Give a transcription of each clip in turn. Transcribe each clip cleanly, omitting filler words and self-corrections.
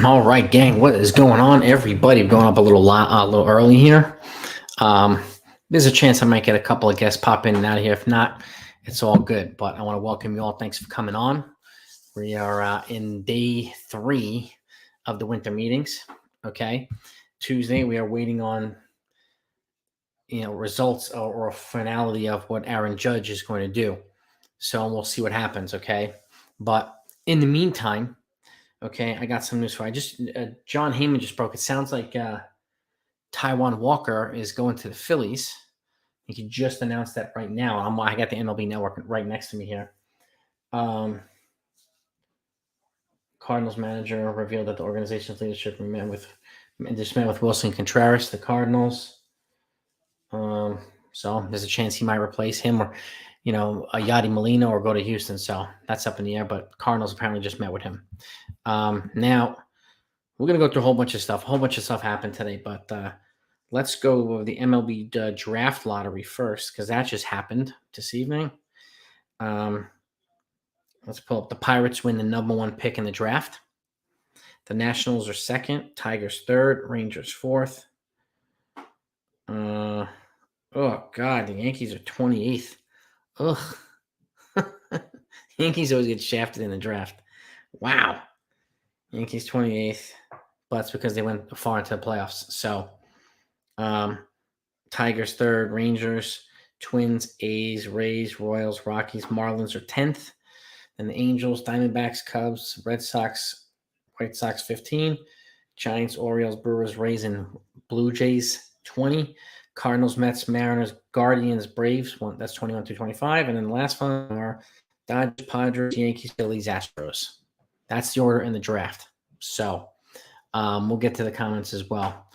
All right, gang. What is going on, everybody? Going up a little early here. Um, there's a chance I might get a couple of guests pop in and out of here. If not, it's all good. But I want to welcome you all. Thanks for coming on. We are in day 3 of the winter meetings. Okay, Tuesday we are waiting on results or a finality of what Aaron Judge is going to do. So we'll see what happens. Okay, but in the meantime. Okay, I got some news for you. John Heyman just broke. It sounds like Taiwan Walker is going to the Phillies. He could just announce that right now. I got the MLB Network right next to me here. Cardinals manager revealed that the organization's leadership met with Wilson Contreras, the Cardinals. So there's a chance he might replace him or, a Yadi Molina or go to Houston. So that's up in the air. But Cardinals apparently just met with him. Now we're gonna go through a whole bunch of stuff. A whole bunch of stuff happened today, but let's go over the MLB draft lottery first because that just happened this evening. Let's pull up. The Pirates win the #1 pick in the draft. The Nationals are second. Tigers third. Rangers fourth. Oh God, the Yankees are 28th. Ugh. Yankees always get shafted in the draft. Wow. Yankees 28th, but it's because they went far into the playoffs. So, Tigers third, Rangers, Twins, A's, Rays, Royals, Rockies, Marlins are 10th. Then the Angels, Diamondbacks, Cubs, Red Sox, White Sox 15, Giants, Orioles, Brewers, Rays, and Blue Jays 20. Cardinals, Mets, Mariners, Guardians, Braves. That's 21 through 25. And then the last one are Dodgers, Padres, Yankees, Phillies, Astros. That's the order in the draft. So we'll get to the comments as well.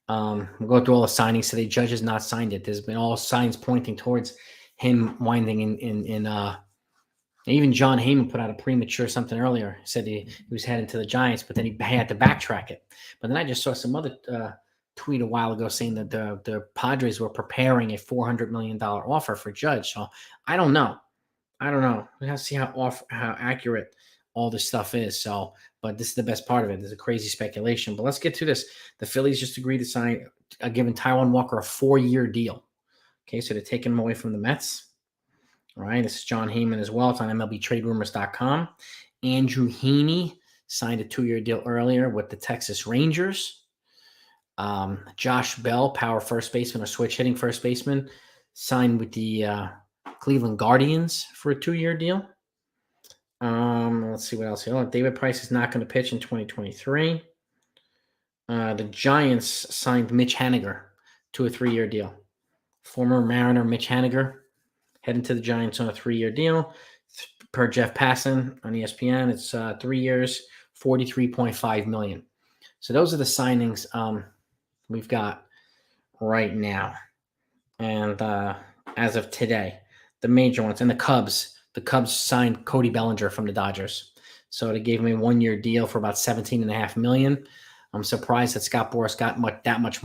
We'll go through all the signings today. Judge has not signed it. There's been all signs pointing towards him winding in even John Heyman put out a premature something earlier. He said he was heading to the Giants, but then he had to backtrack it. But then I just saw some other tweet a while ago saying that the Padres were preparing a $400 million offer for Judge. So I don't know. We have to see how accurate all this stuff is. So, but this is the best part of it. There's a crazy speculation. But let's get to this. The Phillies just agreed to sign, giving Taiwan Walker a 4-year deal. Okay, so they're taking him away from the Mets. All right, this is John Heyman as well. It's on MLBTradeRumors.com. Andrew Heaney signed a 2-year deal earlier with the Texas Rangers. Josh Bell, power first baseman or switch hitting first baseman, signed with the Cleveland Guardians for a 2-year deal. Let's see what else here. David Price is not going to pitch in 2023. The Giants signed Mitch Haniger to a 3-year deal. Former Mariner Mitch Haniger heading to the Giants on a 3-year deal. Per Jeff Passan on ESPN, it's 3 years, $43.5 million. So those are the signings we've got right now. And as of today, the major ones. And the Cubs signed Cody Bellinger from the Dodgers. So they gave him a 1-year deal for about $17.5 million. I'm surprised that Scott Boras got that much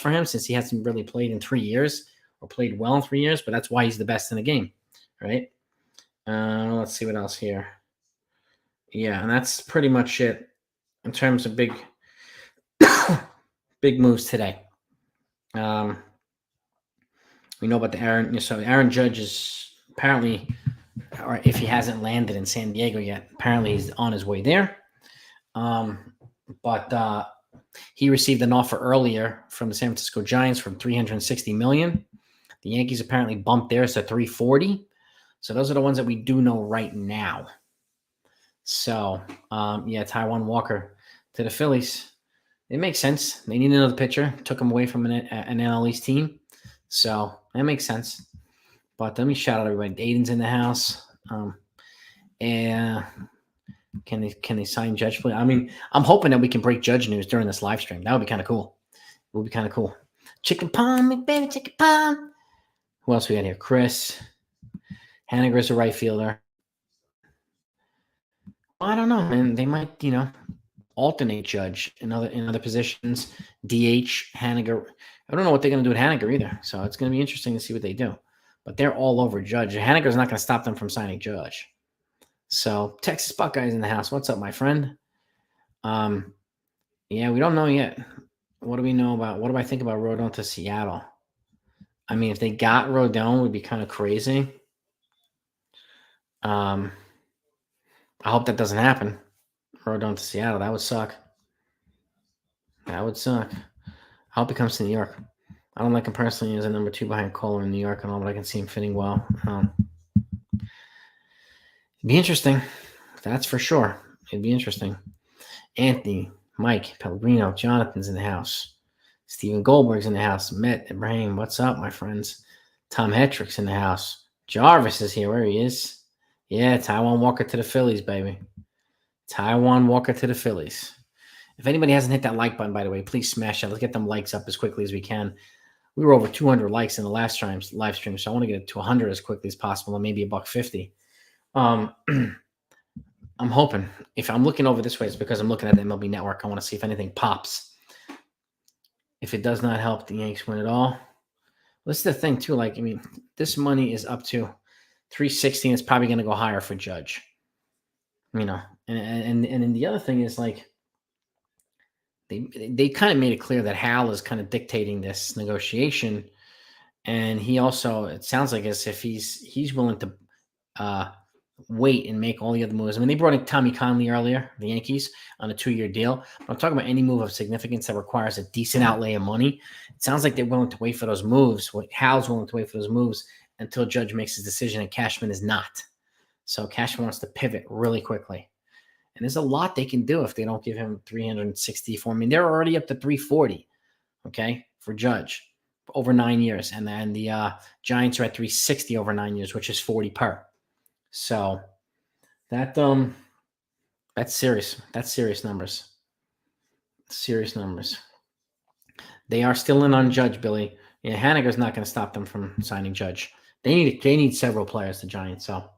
for him since he hasn't really played in 3 years or played well in 3 years, but that's why he's the best in the game, right? Let's see what else here. Yeah, and that's pretty much it in terms of big moves today. We know about the Aaron Judge is apparently, or if he hasn't landed in San Diego yet, apparently he's on his way there. But he received an offer earlier from the San Francisco Giants for $360 million. The Yankees apparently bumped theirs to $340. So those are the ones that we do know right now. So, Taiwan Walker to the Phillies. It makes sense. They need another pitcher. Took him away from an NL East team. So that makes sense. But let me shout out everybody. Aiden's in the house. And can they sign Judge, please? I mean, I'm hoping that we can break Judge news during this live stream. That would be kind of cool. It would be kind of cool. Chicken palm, McBaby, chicken palm. Who else we got here? Chris. Haniger's a right fielder. I don't know, man. They might, alternate Judge in other positions. DH, Haniger. I don't know what they're going to do with Haniger either. So it's going to be interesting to see what they do. But they're all over Judge. Haniger's not going to stop them from signing Judge. So Texas Buckeyes in the house. What's up, my friend? Yeah, we don't know yet. What do we know about? What do I think about Rodon to Seattle? I mean, if they got Rodon, would be kind of crazy. Um, I hope that doesn't happen. Rodon to Seattle, that would suck. That would suck. I hope he comes to New York. I don't like him personally as a number 2 behind Cole in New York and all, but I can see him fitting well. It'd be interesting. That's for sure. It'd be interesting. Anthony, Mike, Pellegrino, Jonathan's in the house. Stephen Goldberg's in the house. Met, Ibrahim, what's up, my friends? Tom Hetrick's in the house. Jarvis is here. Where he is. Yeah, Taiwan Walker to the Phillies, baby. Taiwan Walker to the Phillies. If anybody hasn't hit that like button, by the way, please smash that. Let's get them likes up as quickly as we can. We were over 200 likes in the last live stream, so I want to get it to 100 as quickly as possible, and maybe $1.50. I'm hoping. If I'm looking over this way, it's because I'm looking at the MLB Network. I want to see if anything pops. If it does not help the Yankees win it all. This is the thing, too. Like, I mean, this money is up to $360, and it's probably going to go higher for Judge. You know, and then the other thing is, like, they kind of made it clear that Hal is kind of dictating this negotiation, and he also, it sounds like as if he's willing to wait and make all the other moves. I mean, they brought in Tommy Conley earlier, the Yankees, on a 2-year deal. But I'm talking about any move of significance that requires a decent outlay of money. It sounds like they're willing to wait for those moves. Hal's willing to wait for those moves until Judge makes his decision, and Cashman is not. So Cashman wants to pivot really quickly. And there's a lot they can do if they don't give him 364. I mean, they're already up to 340, okay, for Judge over 9 years. And then the Giants are at 360 over 9 years, which is 40 per. So that's serious. That's serious numbers. Serious numbers. They are still in on Judge, Billy. Yeah, Haniger's not going to stop them from signing Judge. They need several players, the Giants. So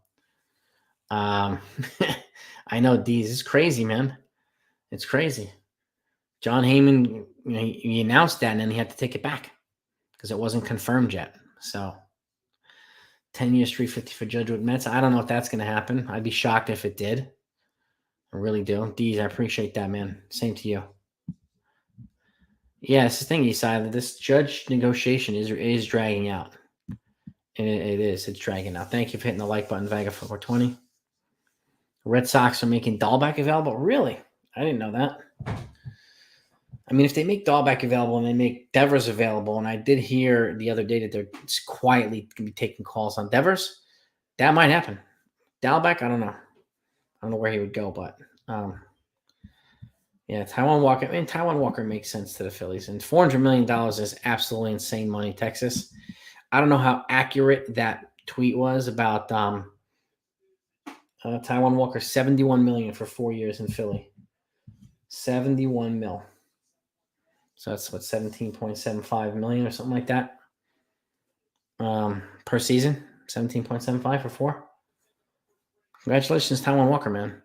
I know D's is crazy, man. It's crazy. John Heyman, he announced that, and then he had to take it back because it wasn't confirmed yet. So 10 years, 350 for Judge with Mets. I don't know if that's going to happen. I'd be shocked if it did. I really do. D's, I appreciate that, man. Same to you. Yeah, it's the thing, Isai, this Judge negotiation is dragging out. And it is. It's dragging out. Thank you for hitting the like button, Vega 420. Red Sox are making Dahlbeck available? Really? I didn't know that. I mean, if they make Dahlbeck available and they make Devers available, and I did hear the other day that they're quietly going to be taking calls on Devers, that might happen. Dahlbeck, I don't know. I don't know where he would go, but yeah, Taiwan Walker. I mean, Taiwan Walker makes sense to the Phillies, and $400 million is absolutely insane money, Texas. I don't know how accurate that tweet was about Taiwan Walker, $71 million for 4 years in Philly. 71 mil. So that's what, 17.75 million or something like that per season. 17.75 for 4. Congratulations, Taiwan Walker, man.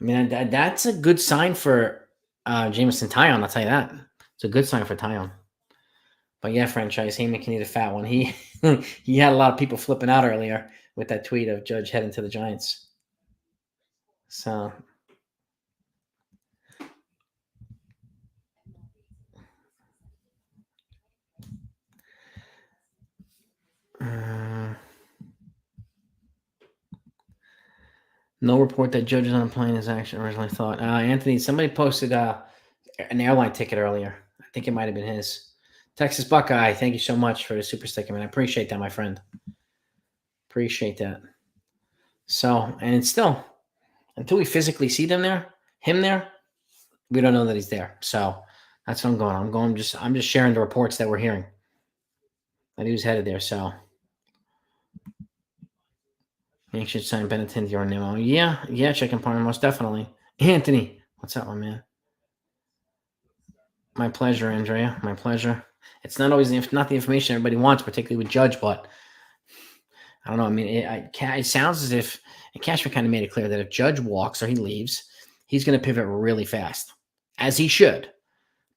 I mean, that's a good sign for Jameson Taillon, I'll tell you that. It's a good sign for Taillon. But yeah, franchise, Heyman can eat a fat one. He he had a lot of people flipping out earlier with that tweet of Judge heading to the Giants. So no report that Judge is on a plane is actually originally thought. Anthony, somebody posted an airline ticket earlier. I think it might have been his. Texas Buckeye, thank you so much for the super sticker, man. I appreciate that, my friend. Appreciate that. So, and it's still, until we physically see him there, we don't know that he's there. So that's what I'm going. I'm just sharing the reports that we're hearing that he was headed there. So you should sign Benintendi or Nemo. Yeah, chicken partner, most definitely. Anthony, what's up, my man? My pleasure, Andrea. My pleasure. It's not always not the information everybody wants, particularly with Judge, but I don't know. I mean, it sounds as if Cashman kind of made it clear that if Judge walks or he leaves, he's going to pivot really fast, as he should.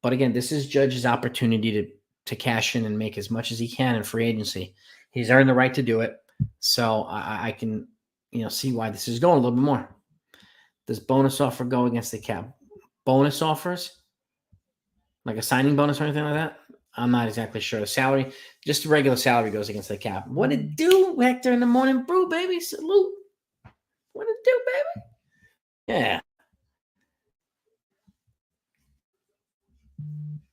But again, this is Judge's opportunity to cash in and make as much as he can in free agency. He's earned the right to do it. So I can, see why this is going a little bit more. Does bonus offer go against the cap? bonus offers, like a signing bonus or anything like that. I'm not exactly sure. The salary, just the regular salary goes against the cap. What it do, Hector, in the morning brew, baby? Salute. What it do, baby? Yeah.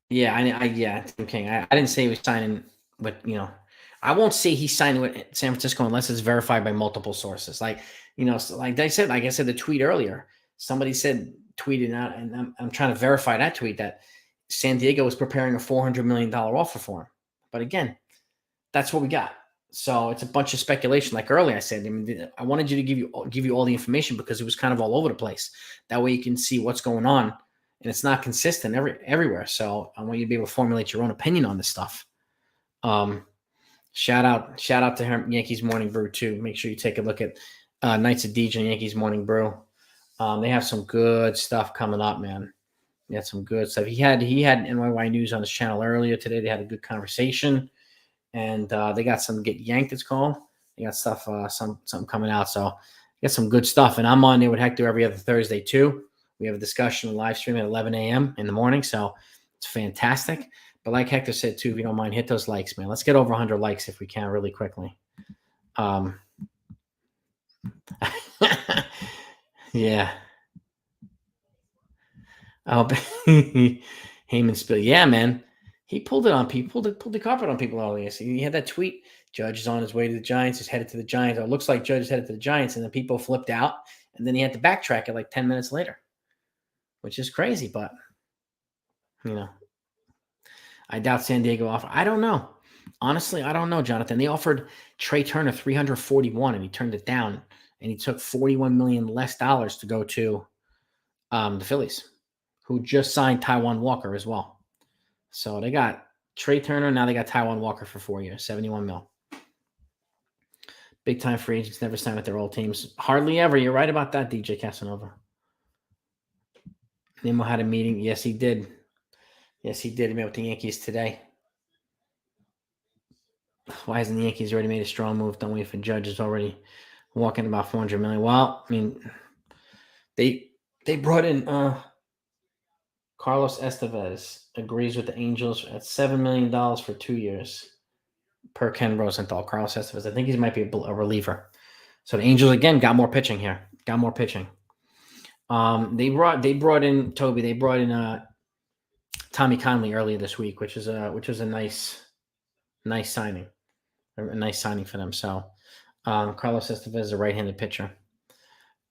Yeah, yeah, Tim King. I didn't say he was signing with, I won't say he's signing with San Francisco unless it's verified by multiple sources. Like I said, the tweet earlier, somebody tweeted out, and I'm trying to verify that tweet that San Diego was preparing a $400 million offer for him. But again, that's what we got. So it's a bunch of speculation. Like earlier, I said, I mean, I wanted you to give you all the information because it was kind of all over the place. That way you can see what's going on, and it's not consistent everywhere. So I want you to be able to formulate your own opinion on this stuff. Shout out to him, Yankees Morning Brew too. Make sure you take a look at Nights of DJ Yankees Morning Brew. They have some good stuff coming up, man. They had some good stuff. He had NYY News on his channel earlier today. They had a good conversation. And they got some Get Yanked, it's called. They got stuff, something coming out. So get some good stuff. And I'm on there with Hector every other Thursday too. We have a discussion, a live stream at 11 a.m. in the morning. So it's fantastic. But like Hector said too, if you don't mind, hit those likes, man. Let's get over 100 likes if we can really quickly. Yeah. Oh, Heyman spill. Yeah, man. He pulled it on people. Pulled the carpet on people earlier. So he had that tweet. Judge is on his way to the Giants. He's headed to the Giants. It looks like Judge is headed to the Giants, and then people flipped out, and then he had to backtrack it like 10 minutes later, which is crazy. But I doubt San Diego offer. I don't know. Honestly, I don't know, Jonathan. They offered Trey Turner 341, and he turned it down, and he took $41 million less to go to the Phillies, who just signed Taijuan Walker as well. So they got Trey Turner. Now they got Taijuan Walker for 4 years, $71 million. Big time free agents never sign with their old teams. Hardly ever. You're right about that, DJ Casanova. Nemo had a meeting. Yes, he did. He met with the Yankees today. Why hasn't the Yankees already made a strong move? Don't wait for Judge is already walking about $400 million. Well, I mean, they brought in Carlos Estevez, agrees with the Angels at $7 million for 2 years per Ken Rosenthal. Carlos Estevez, I think he might be a reliever. So the Angels again got more pitching here. They brought in Toby. They brought in Tommy Conley earlier this week, which was a nice signing. A nice signing for them. So Carlos Estevez is a right-handed pitcher.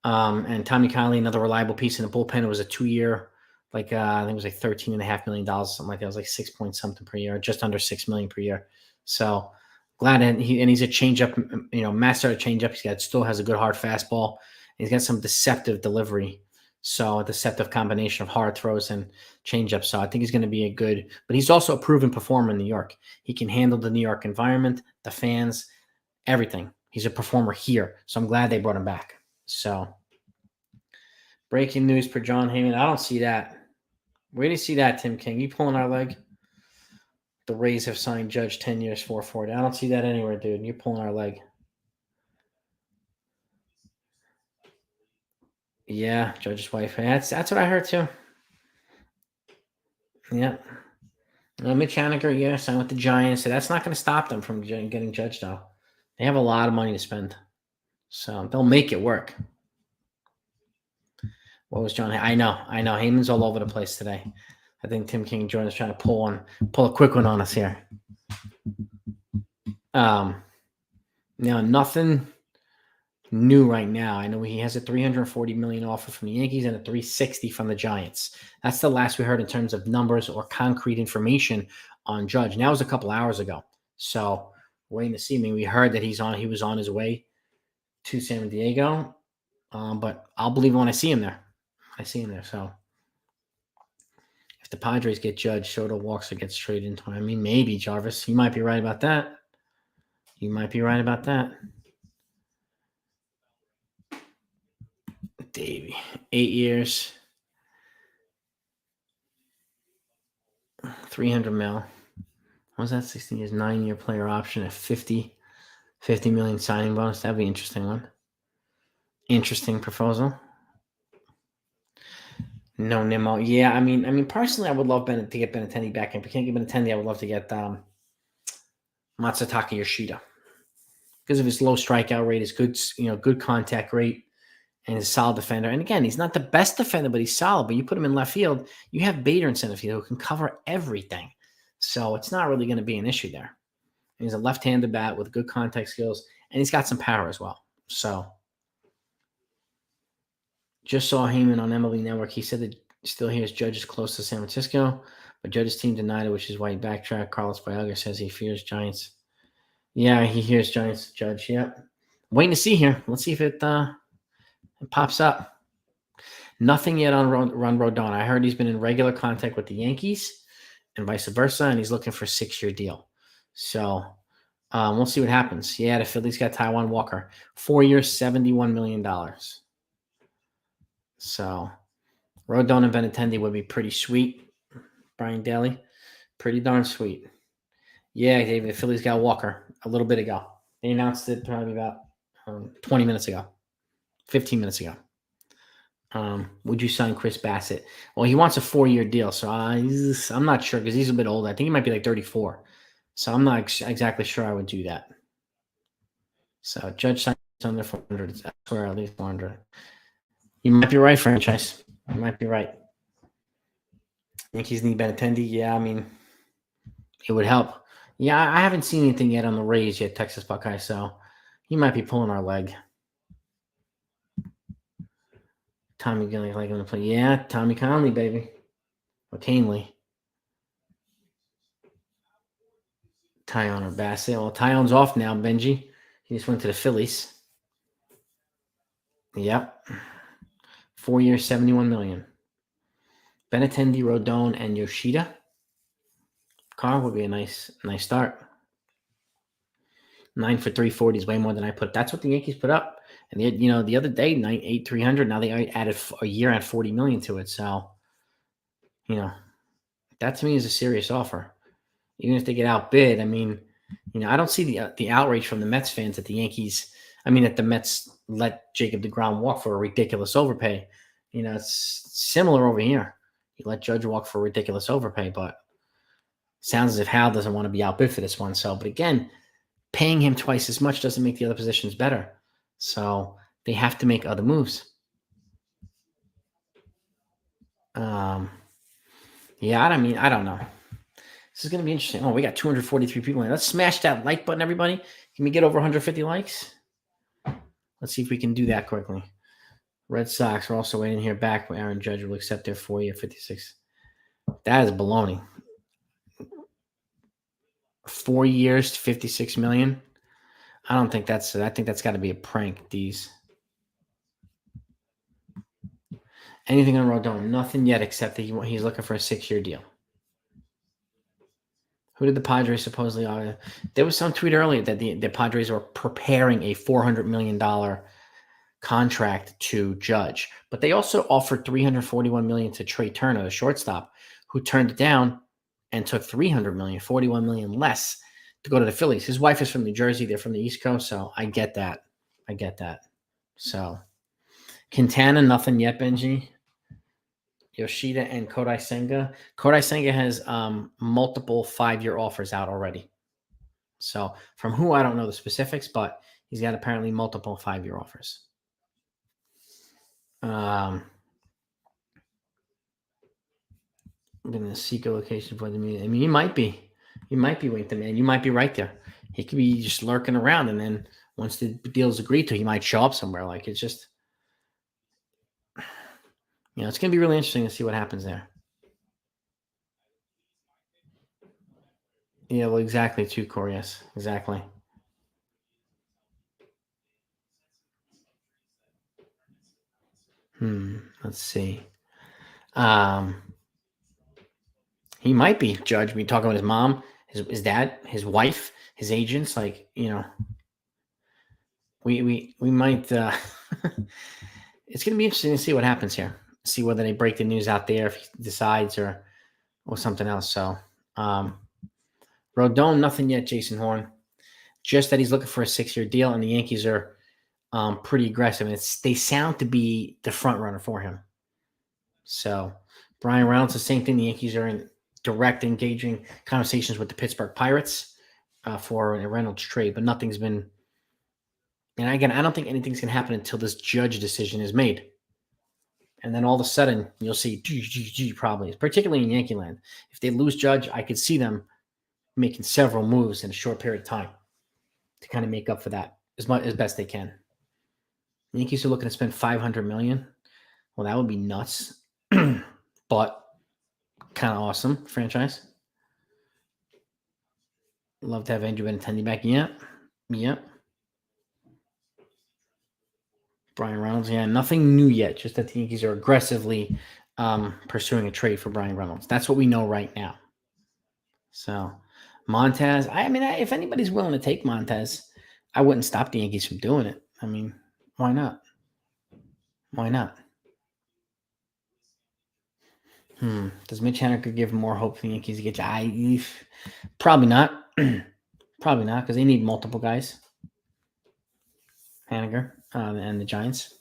And Tommy Conley, another reliable piece in the bullpen. It was a 2-year, I think it was like $13.5 million, something like that. It was like 6 point something per year, just under $6 million per year. So glad, and he's a changeup, master of changeup. Still has a good hard fastball. He's got some deceptive delivery. So a deceptive combination of hard throws and changeup. So I think he's going to be a good, but he's also a proven performer in New York. He can handle the New York environment, the fans, everything. He's a performer here. So I'm glad they brought him back. So breaking news for John Heyman. I don't see that. Where do you see that, Tim King? You pulling our leg? The Rays have signed Judge 10 years, $440. I don't see that anywhere, dude. You're pulling our leg. Yeah, Judge's wife. That's what I heard too. Yeah. Mitch Haniger, signed with the Giants. So that's not going to stop them from getting Judge, though. They have a lot of money to spend. So they'll make it work. What was John? I know. Heyman's all over the place today. I think Tim King Jr. is trying to pull a quick one on us here. Now, nothing new right now. I know he has a $340 million offer from the Yankees and a $360 from the Giants. That's the last we heard in terms of numbers or concrete information on Judge. Now it was a couple hours ago. So waiting to see. I mean, we heard that he was on his way to San Diego. But I'll believe when I see him there. So if the Padres get Judge, Soto walks or gets traded into him. I mean, maybe Jarvis. You might be right about that. Davey, 8 years, $300 million. What was that? 16 years, 9-year player option at $50 million signing bonus. That'd be an interesting one. Interesting proposal. No Nimmo. Yeah, I mean, personally, I would love to get Benintendi back. If we can't get Benintendi, I would love to get Matsutaka Yoshida because of his low strikeout rate, his good contact rate, and his solid defender. And again, he's not the best defender, but he's solid. But you put him in left field, you have Bader in center field who can cover everything. So it's not really going to be an issue there. And he's a left-handed bat with good contact skills, and he's got some power as well. So just saw Heyman on MLB Network. He said that still hears Judge is close to San Francisco, but Judge's team denied it, which is why he backtracked. Carlos Bayaga says he fears Giants. Yeah, he hears Giants. Judge. Yep. Waiting to see here. Let's see if it pops up. Nothing yet on Rodon. I heard he's been in regular contact with the Yankees and vice versa, and he's looking for a 6-year deal. So we'll see what happens. Yeah, the Phillies got Taiwan Walker. 4 years, $71 million. So Rodon and Benintendi would be pretty sweet. Brian Daly, pretty darn sweet. Yeah, David, the Phillies got Walker a little bit ago. They announced it probably about 20 minutes ago, 15 minutes ago. Would you sign Chris Bassett? Well, he wants a 4-year deal, so I'm not sure because he's a bit old. I think he might be like 34. So I'm not exactly sure I would do that. So Judge signs under 400. I swear at least 400. You might be right, franchise. You might be right. Yankees need Benintendi. Yeah, I mean, it would help. Yeah, I haven't seen anything yet on the Rays yet, Texas Buckeye, so he might be pulling our leg. Tommy gonna like him to play. Yeah, Tommy Conley, baby. Or Canley. Tyon or Bassett. Well, Tyon's off now, Benji. He just went to the Phillies. Yep. 4 years, $71 million. Benintendi, Rodon, and Yoshida. Carr would be a nice start. 9 for 340 is way more than I put. That's what the Yankees put up. And the other day, 8,300. Now they added a year and $40 million to it. So, that to me is a serious offer. Even if they get outbid, I mean, I don't see the outrage from the Mets fans that that the Mets let Jacob deGrom walk for a ridiculous overpay. It's similar over here. You let Judge walk for a ridiculous overpay, but sounds as if Hal doesn't want to be outbid for this one. So, but again, paying him twice as much doesn't make the other positions better. So they have to make other moves. Yeah, I don't know. This is going to be interesting. Oh, we got 243 people in. Let's smash that like button, everybody. Can we get over 150 likes? Let's see if we can do that quickly. Red Sox are also waiting to hear back when Aaron Judge will accept their 4-year 56. That is baloney. 4 years, $56 million. I think that's got to be a prank, D's. Anything on Rodon? Nothing yet, except that he's looking for a 6-year deal. Who did the Padres supposedly offer? There was some tweet earlier that the Padres were preparing a $400 million contract to Judge, but they also offered $341 million to Trey Turner, the shortstop, who turned it down and took $300 million, $41 million less to go to the Phillies. His wife is from New Jersey. They're from the East Coast, so I get that. So Quintana, nothing yet, Benji. Yoshida and Kodai Senga. Kodai Senga has multiple 5-year offers out already. So from who, I don't know the specifics, but he's got apparently multiple 5-year offers. I'm going to seek a location for the meeting. I mean, he might be with the man. You might be right there. He could be just lurking around, and then once the deal's agreed to, he might show up somewhere. Like, it's just, it's going to be really interesting to see what happens there. Yeah, well, exactly, too, Corey. Yes, exactly. Let's see. He might be Judge. We talking about his mom, his dad, his wife, his agents. Like, we might. It's going to be interesting to see what happens here. See whether they break the news out there, if he decides, or something else. So, Rodon, nothing yet. Jason Horn, just that he's looking for a 6-year deal, and the Yankees are pretty aggressive, and they sound to be the front runner for him. So Brian Reynolds, the same thing. The Yankees are in direct engaging conversations with the Pittsburgh Pirates for a Reynolds trade, but nothing's been. And again, I don't think anything's going to happen until this judge decision is made. And then all of a sudden, you'll see probably, particularly in Yankee land. If they lose Judge, I could see them making several moves in a short period of time to kind of make up for that as best they can. The Yankees are looking to spend $500 million. Well, that would be nuts, but kind of awesome franchise. Love to have Andrew Benintendi back. Yep. Brian Reynolds. Yeah, nothing new yet. Just that the Yankees are aggressively pursuing a trade for Brian Reynolds. That's what we know right now. So Montez, if anybody's willing to take Montez, I wouldn't stop the Yankees from doing it. I mean, why not? Why not? Does Mitch Haniger give more hope for the Yankees to get probably not. Probably not, because they need multiple guys. Haniger and the Giants.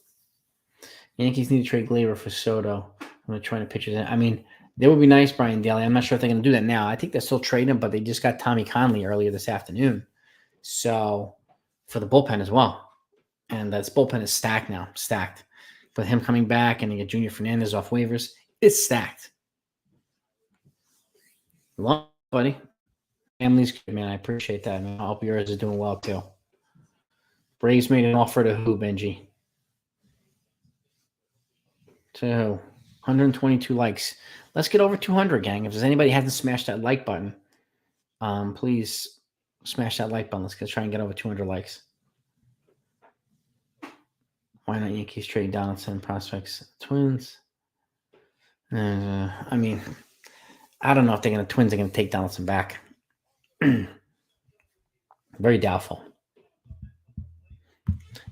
Yankees need to trade Gleyber for Soto. I'm going to try to picture that. I mean, that would be nice, Brian Daly. I'm not sure if they're going to do that now. I think they're still trading him, but they just got Tommy Conley earlier this afternoon. So for the bullpen as well. And that bullpen is stacked now. Stacked. With him coming back and you get Junior Fernandez off waivers, it's stacked. Love, buddy. Family's good, man. I appreciate that, man. I hope yours is doing well, too. Braves made an offer to who, Benji? To 122 likes. Let's get over 200, gang. If there's anybody who hasn't smashed that like button, please smash that like button. Let's try and get over 200 likes. Why not Yankees trade Donaldson prospects? Twins. I mean, I don't know if Twins are going to take Donaldson back. Very doubtful.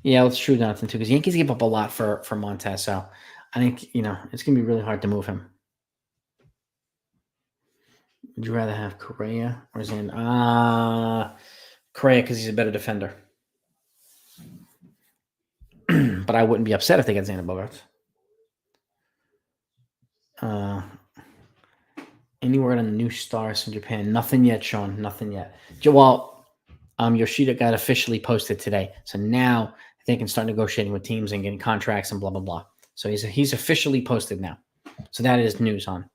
Yeah, it's true, Donaldson, too, because Yankees give up a lot for Montez, so I think, it's going to be really hard to move him. Would you rather have Correa or Xander? Correa, because he's a better defender. But I wouldn't be upset if they got Xander Bogaerts. Any word on the new stars from Japan? Nothing yet, Sean. Nothing yet. Well, Yoshida got officially posted today. So now they can start negotiating with teams and getting contracts and blah, blah, blah. So he's officially posted now. So that is news on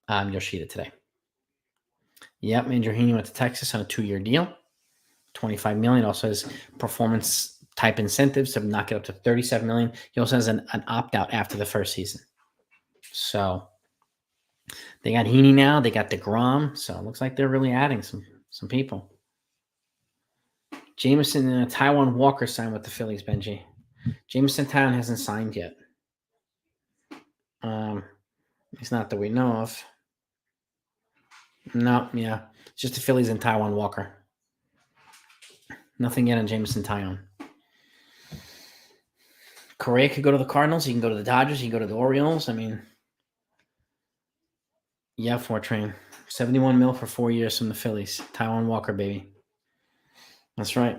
Yoshida today. Yep, Andrew Heaney went to Texas on a 2-year deal. $25 million. Also has performance type incentives to knock it up to $37 million. He also has an opt-out after the first season. So they got Heaney now. They got DeGrom. So it looks like they're really adding some people. Jameson and Taiwan Walker signed with the Phillies, Benji. Jameson Town hasn't signed yet. It's not that we know of. No, yeah. It's just the Phillies and Taiwan Walker. Nothing yet on Jameson Taillon. Correa could go to the Cardinals. He can go to the Dodgers. He can go to the Orioles. I mean, yeah, Fortran. $71 million for 4 years from the Phillies. Taiwan Walker, baby. That's right.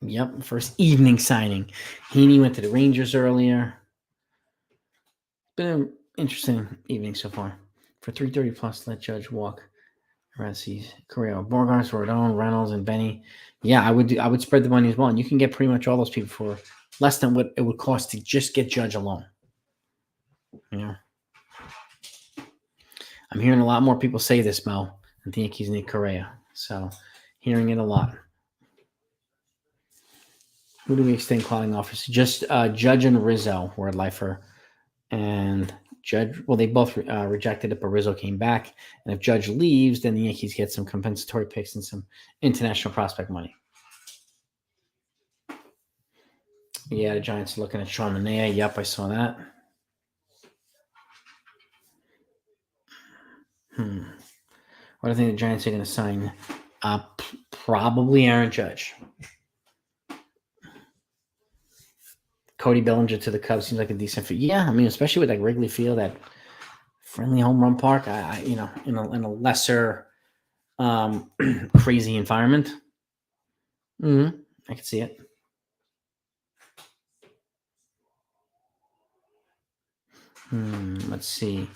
Yep, first evening signing. Heaney went to the Rangers earlier. Been an interesting evening so far. For $330 plus, let Judge walk. Rassis, Correa, Bogarts, Rodon, Reynolds, and Benny. Yeah, I would spread the money as well. And you can get pretty much all those people for less than what it would cost to just get Judge alone. I'm hearing a lot more people say this, Mel, and the Yankees need Correa. So, hearing it a lot. Who do we extend qualifying offers? Just Judge and Rizzo were a lifer. And Judge, well, they both rejected it, but Rizzo came back. And if Judge leaves, then the Yankees get some compensatory picks and some international prospect money. Yeah, the Giants are looking at Sean Manaea. Yep, I saw that. What do I think the Giants are going to sign? Probably Aaron Judge. Cody Bellinger to the Cubs seems like a decent fit. Yeah, I mean, especially with like Wrigley Field, that friendly home run park. In a lesser crazy environment. I can see it. Let's see.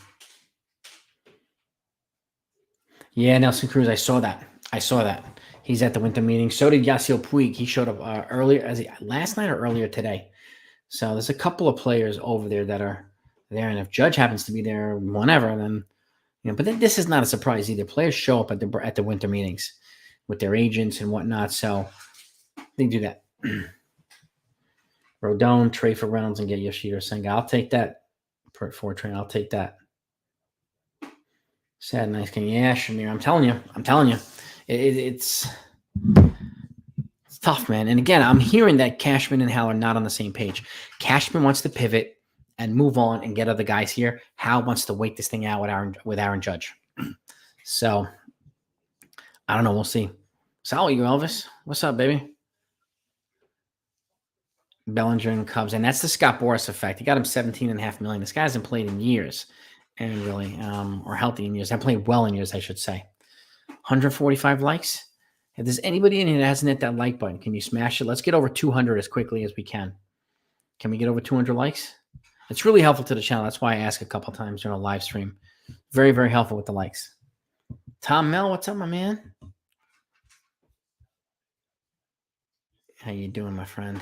Yeah, Nelson Cruz. I saw that. He's at the winter meeting. So did Yasiel Puig. He showed up earlier, last night or earlier today. So there's a couple of players over there that are there, and if Judge happens to be there, whenever, then But this is not a surprise either. Players show up at the winter meetings with their agents and whatnot, so they do that. Rodon, trade for Reynolds, and get Yoshida Senga. I'll take that. Fortran, I'll take that. Sad, nice game. Yeah, Shamir. I'm telling you, it's tough, man. And again, I'm hearing that Cashman and Hal are not on the same page. Cashman wants to pivot and move on and get other guys here. Hal wants to wait this thing out with Aaron Judge. So I don't know. We'll see. So you, Elvis. What's up, baby? Bellinger and Cubs, and that's the Scott Boras effect. He got him $17.5 million. This guy hasn't played in years, and really, or healthy in years. Hasn't played well in years, I should say. 145 likes. If there's anybody in here that hasn't hit that like button, can you smash it? Let's get over 200 as quickly as we can. Can we get over 200 likes? It's really helpful to the channel. That's why I ask a couple times during a live stream. Very, very helpful with the likes. Tom Mel, what's up, my man? How you doing, my friend?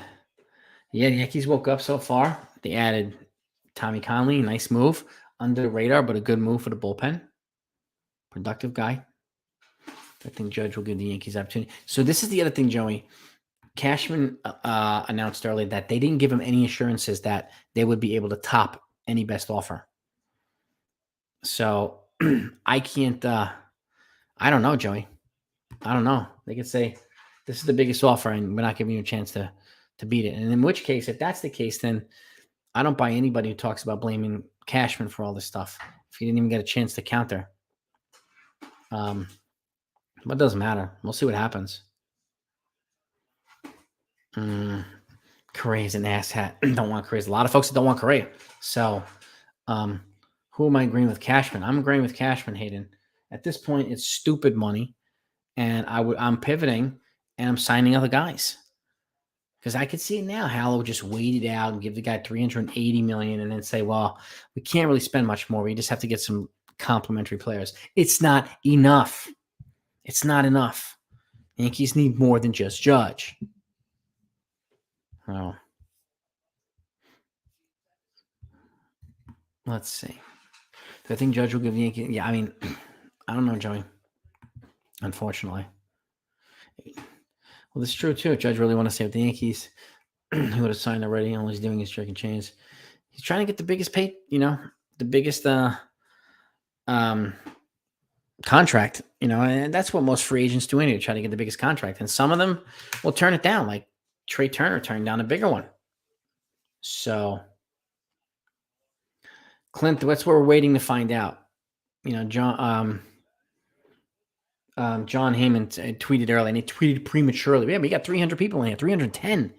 Yeah, the Yankees woke up so far. They added Tommy Conley. Nice move. Under the radar, but a good move for the bullpen. Productive guy. I think Judge will give the Yankees opportunity. So this is the other thing, Joey. Cashman announced earlier that they didn't give him any assurances that they would be able to top any best offer. So I can't. I don't know, Joey. I don't know. They could say this is the biggest offer, and we're not giving you a chance to beat it. And in which case, if that's the case, then I don't buy anybody who talks about blaming Cashman for all this stuff. If he didn't even get a chance to counter. But it doesn't matter. We'll see what happens. Correa's an asshat. Don't want Correa. A lot of folks that don't want Correa. So who am I agreeing with? Cashman. I'm agreeing with Cashman, Hayden. At this point, it's stupid money. And I'm pivoting and I'm signing other guys. Because I could see it now. Hal would just wait it out and give the guy $380 million and then say, well, we can't really spend much more. We just have to get some complimentary players. It's not enough. It's not enough. Yankees need more than just Judge. Oh. Let's see. Do I think Judge will give the Yankees? Yeah, I mean, I don't know, Joey. Unfortunately. Well, this is true, too. If Judge really want to stay with the Yankees, he would have signed already. All he's doing is jerking chains. He's trying to get the biggest pay, the biggest contract, and that's what most free agents do anyway, try to get the biggest contract. And some of them will turn it down, like Trey Turner turned down a bigger one. So, Clint, that's what we're waiting to find out. John Heyman tweeted early, and he tweeted prematurely. Yeah, we got 300 people in here, 310.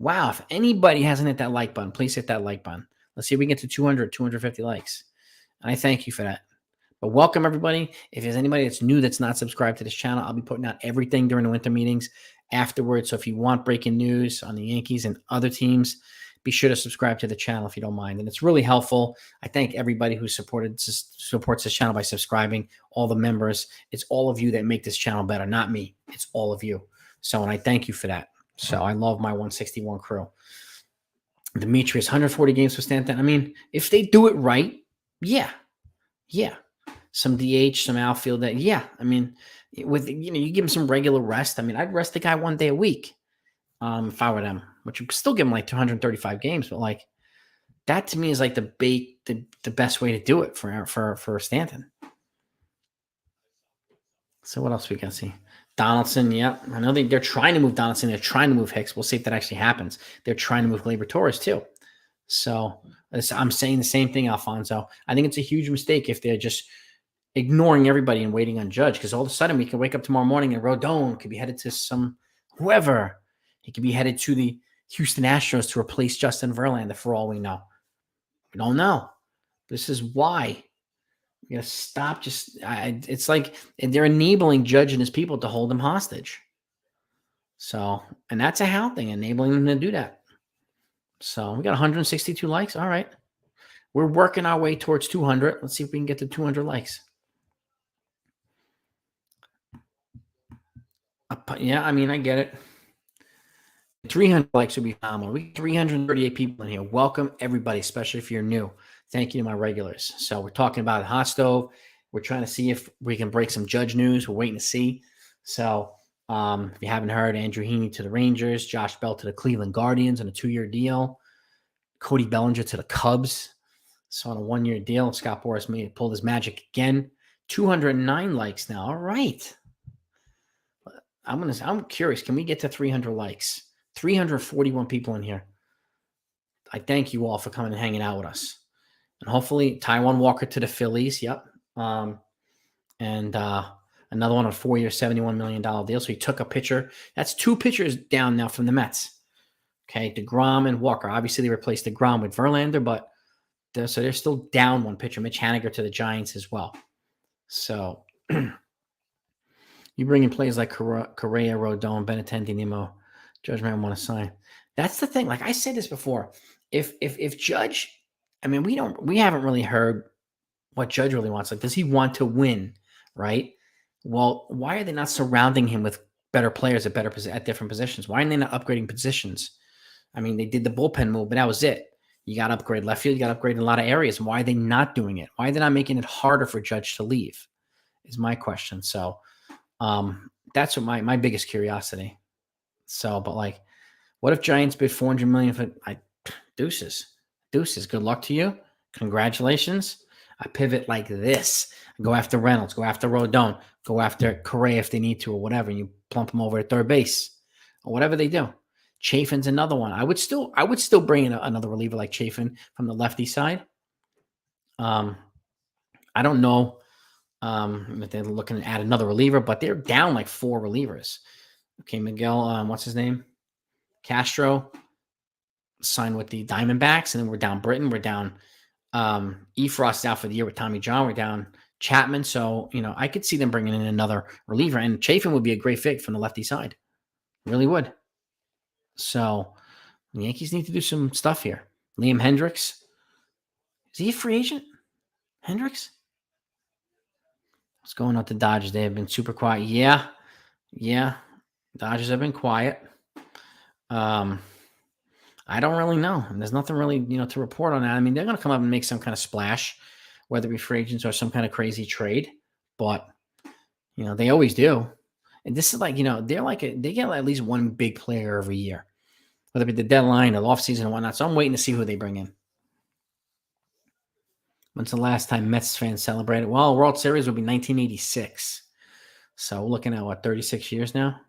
Wow, if anybody hasn't hit that like button, please hit that like button. Let's see if we get to 200, 250 likes. And I thank you for that. But welcome, everybody. If there's anybody that's new that's not subscribed to this channel, I'll be putting out everything during the winter meetings afterwards. So if you want breaking news on the Yankees and other teams, be sure to subscribe to the channel if you don't mind. And it's really helpful. I thank everybody who supports this channel by subscribing, all the members. It's all of you that make this channel better, not me. It's all of you. So, and I thank you for that. So I love my 161 crew. Demetrius, 140 games for Stanton. I mean, if they do it right, yeah. Some DH, some outfield. Yeah. I mean, with you give him some regular rest. I mean, I'd rest the guy one day a week. If I were them, which would still give him like 235 games, but like that to me is like the best way to do it for Stanton. So what else we got to see? Donaldson, yeah. I know they're trying to move Donaldson. They're trying to move Hicks. We'll see if that actually happens. They're trying to move Gleyber Torres too. So I'm saying the same thing, Alfonso. I think it's a huge mistake if they're just ignoring everybody and waiting on Judge, because all of a sudden we can wake up tomorrow morning and Rodon could be headed to some whoever. He could be headed to the Houston Astros to replace Justin Verlander for all we know. We don't know. This is why we got to stop. It's like they're enabling Judge and his people to hold him hostage. So, and that's a Hal thing, enabling them to do that. So we got 162 likes. All right. We're working our way towards 200. Let's see if we can get to 200 likes. Yeah, I mean, I get it. 300 likes would be phenomenal. We 338 people in here. Welcome everybody, especially if you're new. Thank you to my regulars. So we're talking about a hot stove. We're trying to see if we can break some Judge news. We're waiting to see. So if you haven't heard, Andrew Heaney to the Rangers, Josh Bell to the Cleveland Guardians on a 2-year deal, Cody Bellinger to the Cubs. So on a 1-year deal, Scott Boras pulled his magic again. 209 likes now. All right. I'm curious. Can we get to 300 likes? 341 people in here. I thank you all for coming and hanging out with us. And hopefully Taijuan Walker to the Phillies. Yep. And another one on a 4-year, $71 million deal. So he took a pitcher. That's 2 pitchers down now from the Mets. Okay. DeGrom and Walker. Obviously they replaced DeGrom with Verlander, but they're still down 1 pitcher. Mitch Haniger to the Giants as well. So you bring in players like Correa, Rodon, Benintendi, Nemo, Judge might want to sign. That's the thing. Like I said this before, if Judge, I mean, we haven't really heard what Judge really wants. Like, does he want to win? Right? Well, why are they not surrounding him with better players at different positions? Why are they not upgrading positions? I mean, they did the bullpen move, but that was it. You got to upgrade left field. You got to upgrade in a lot of areas. Why are they not doing it? Why are they not making it harder for Judge to leave? Is my question. So that's what my biggest curiosity. So, but like, what if Giants bid $400 million for deuces? Good luck to you. Congratulations. I pivot like this. Go after Reynolds. Go after Rodon. Go after Correa if they need to, or whatever. And you plump them over at third base, or whatever they do. Chafin's another one. I would still bring in another reliever like Chafin from the lefty side. I don't know if they're looking to add another reliever, but they're down like 4 relievers. Okay, Miguel, what's his name? Castro signed with the Diamondbacks, and then we're down Britton. We're down Efrost out for the year with Tommy John. We're down Chapman. So, I could see them bringing in another reliever, and Chafin would be a great fit from the lefty side. Really would. So the Yankees need to do some stuff here. Liam Hendricks. Is he a free agent? Hendricks? What's going on with the Dodgers? They have been super quiet. Yeah. Dodgers have been quiet. I don't really know. And there's nothing really, to report on that. I mean, they're going to come up and make some kind of splash, whether it be free agents or some kind of crazy trade. But, they always do. And this is like, they get at least one big player every year, whether it be the deadline or the offseason and whatnot. So I'm waiting to see who they bring in. When's the last time Mets fans celebrated? Well, World Series will be 1986. So we're looking at, 36 years now?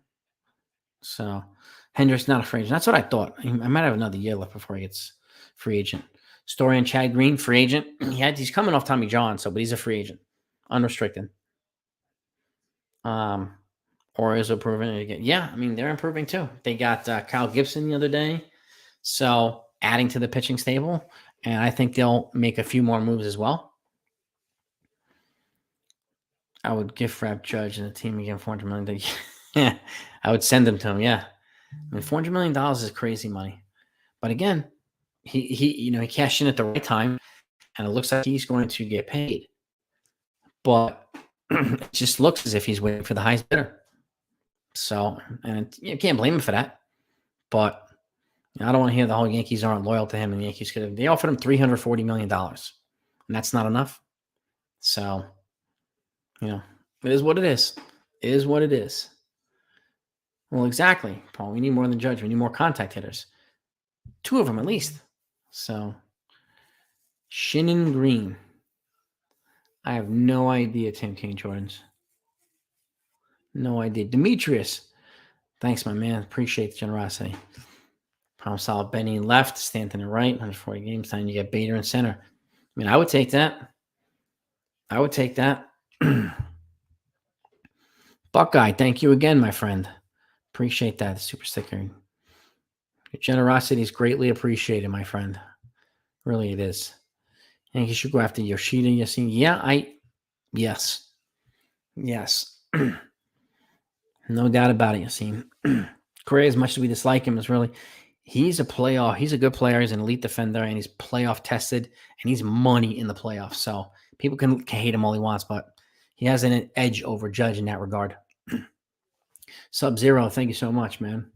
So Hendricks not a free agent. That's what I thought. I might have another year left before he gets free agent. Story and Chad Green, free agent. He's coming off Tommy John, but he's a free agent. Unrestricted. Or is improving it again? Yeah, I mean, they're improving too. They got Kyle Gibson the other day. So adding to the pitching stable. And I think they'll make a few more moves as well. I would gift wrap Judge and the team again $400 million. Yeah, I would send them to him. Yeah, I mean, $400 million is crazy money. But again, he cashed in at the right time, and it looks like he's going to get paid. But it just looks as if he's waiting for the highest bidder. So, and you can't blame him for that. But I don't want to hear the whole Yankees aren't loyal to him, and the Yankees they offered him $340 million, and that's not enough. So, it is what it is. It is what it is. Well, exactly, Paul. We need more than Judge. We need more contact hitters. 2 of them at least. So, Shannon Green. I have no idea, Tim King Jordans. No idea. Demetrius. Thanks, my man. Appreciate the generosity. Problem solved. Benny left. Stanton in right. 140 games. Time you get Bader in center. I mean, I would take that. Buckeye, thank you again, my friend. Appreciate that. Super sticker. Your generosity is greatly appreciated, my friend. Really, it is. And you should go after Yoshida, Yasin. Yeah, yes. No doubt about it, Yasin. Correa, as much as we dislike him, is really, He's a playoff. He's a good player. He's an elite defender, and he's playoff tested, and he's money in the playoffs. So people can hate him all he wants, but he has an edge over Judge in that regard. Sub-Zero, thank you so much, man.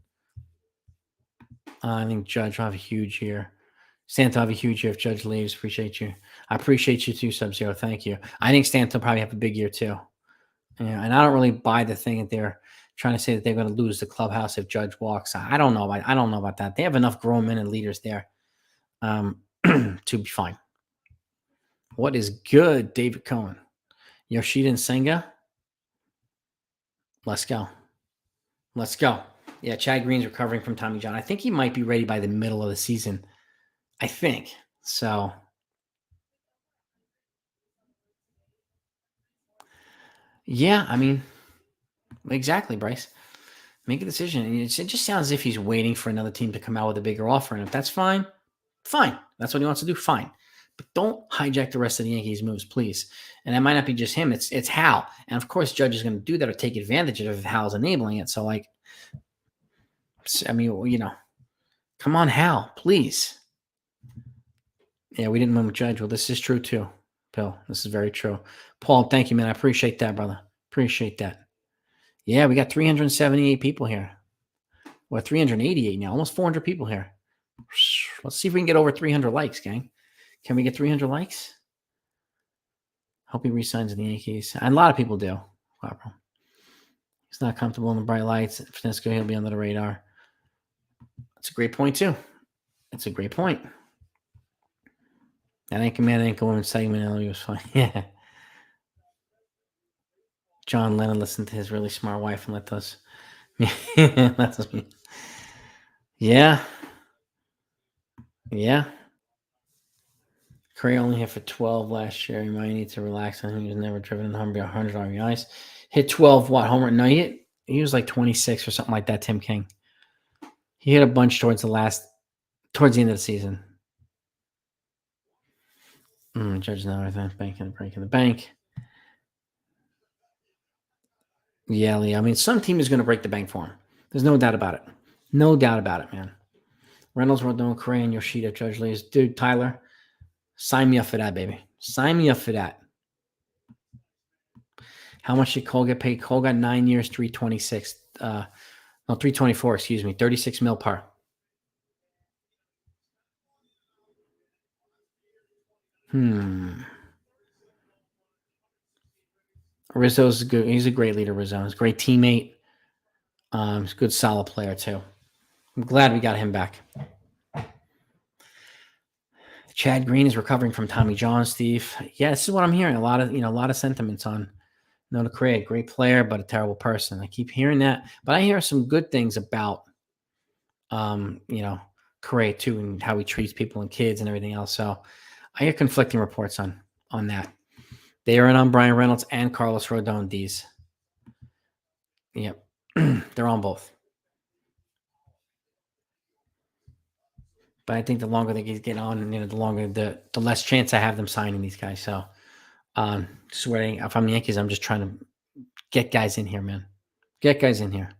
I think Judge will have a huge year. Stanton will have a huge year if Judge leaves. Appreciate you. I appreciate you too, Sub-Zero. Thank you. I think Stanton will probably have a big year too. Yeah, and I don't really buy the thing that they're trying to say that they're going to lose the clubhouse if Judge walks. I don't know. I don't know about that. They have enough grown men and leaders there to be fine. What is good, David Cohen? Yoshida and Senga? Let's go. Let's go. Yeah, Chad Green's recovering from Tommy John. I think he might be ready by the middle of the season. I think. So, yeah, I mean, exactly, Bryce. Make a decision. It just sounds as if he's waiting for another team to come out with a bigger offer. And if that's fine, fine. That's what he wants to do, fine. But don't hijack the rest of the Yankees' moves, please. And that might not be just him. It's Hal. And of course, Judge is going to do that or take advantage of it if Hal's enabling it. So, like, I mean, come on, Hal, please. Yeah, we didn't win with Judge. Well, this is true too, Bill. This is very true. Paul, thank you, man. I appreciate that, brother. Appreciate that. Yeah, we got 378 people here. Well, 388 now, almost 400 people here. Let's see if we can get over 300 likes, gang. Can we get 300 likes? Hope he resigns in the Yankees. And a lot of people do. He's not comfortable in the bright lights. Francisco, he'll be under the radar. That's a great point, too. That's a great point. That Anchor Man, Anchor Woman segment was fun. Yeah. John Lennon listened to his really smart wife and let those. Yeah. Yeah. Curry only hit for 12 last year. He might need to relax on him. He's never driven in 100 RBIs. Hit 12 what? Homer? No, he was like 26 or something like that, Tim King. He hit a bunch towards the end of the season. Judge now, I think, breaking the bank. Yeah, Lee. I mean, some team is going to break the bank for him. There's no doubt about it. No doubt about it, man. Reynolds, Rodon, Correa, and Yoshida, Judge Lee's. Dude, Tyler, sign me up for that, baby. Sign me up for that. How much did Cole get paid? Cole got 9 years, 326. 324, excuse me. 36 mil par. Rizzo's good. He's a great leader, Rizzo. He's a great teammate. He's a good, solid player, too. I'm glad we got him back. Chad Green is recovering from Tommy John, Steve. Yeah, this is what I'm hearing. A lot of sentiments on Noda Correa. Great player, but a terrible person. I keep hearing that. But I hear some good things about, Correa, too, and how he treats people and kids and everything else. So I hear conflicting reports on that. They are in on Brian Reynolds and Carlos Rodon, D's. Yep. They're on both. But I think the longer they get on, the longer the less chance I have them signing these guys. So, swearing if I'm the Yankees, I'm just trying to get guys in here, man. Get guys in here.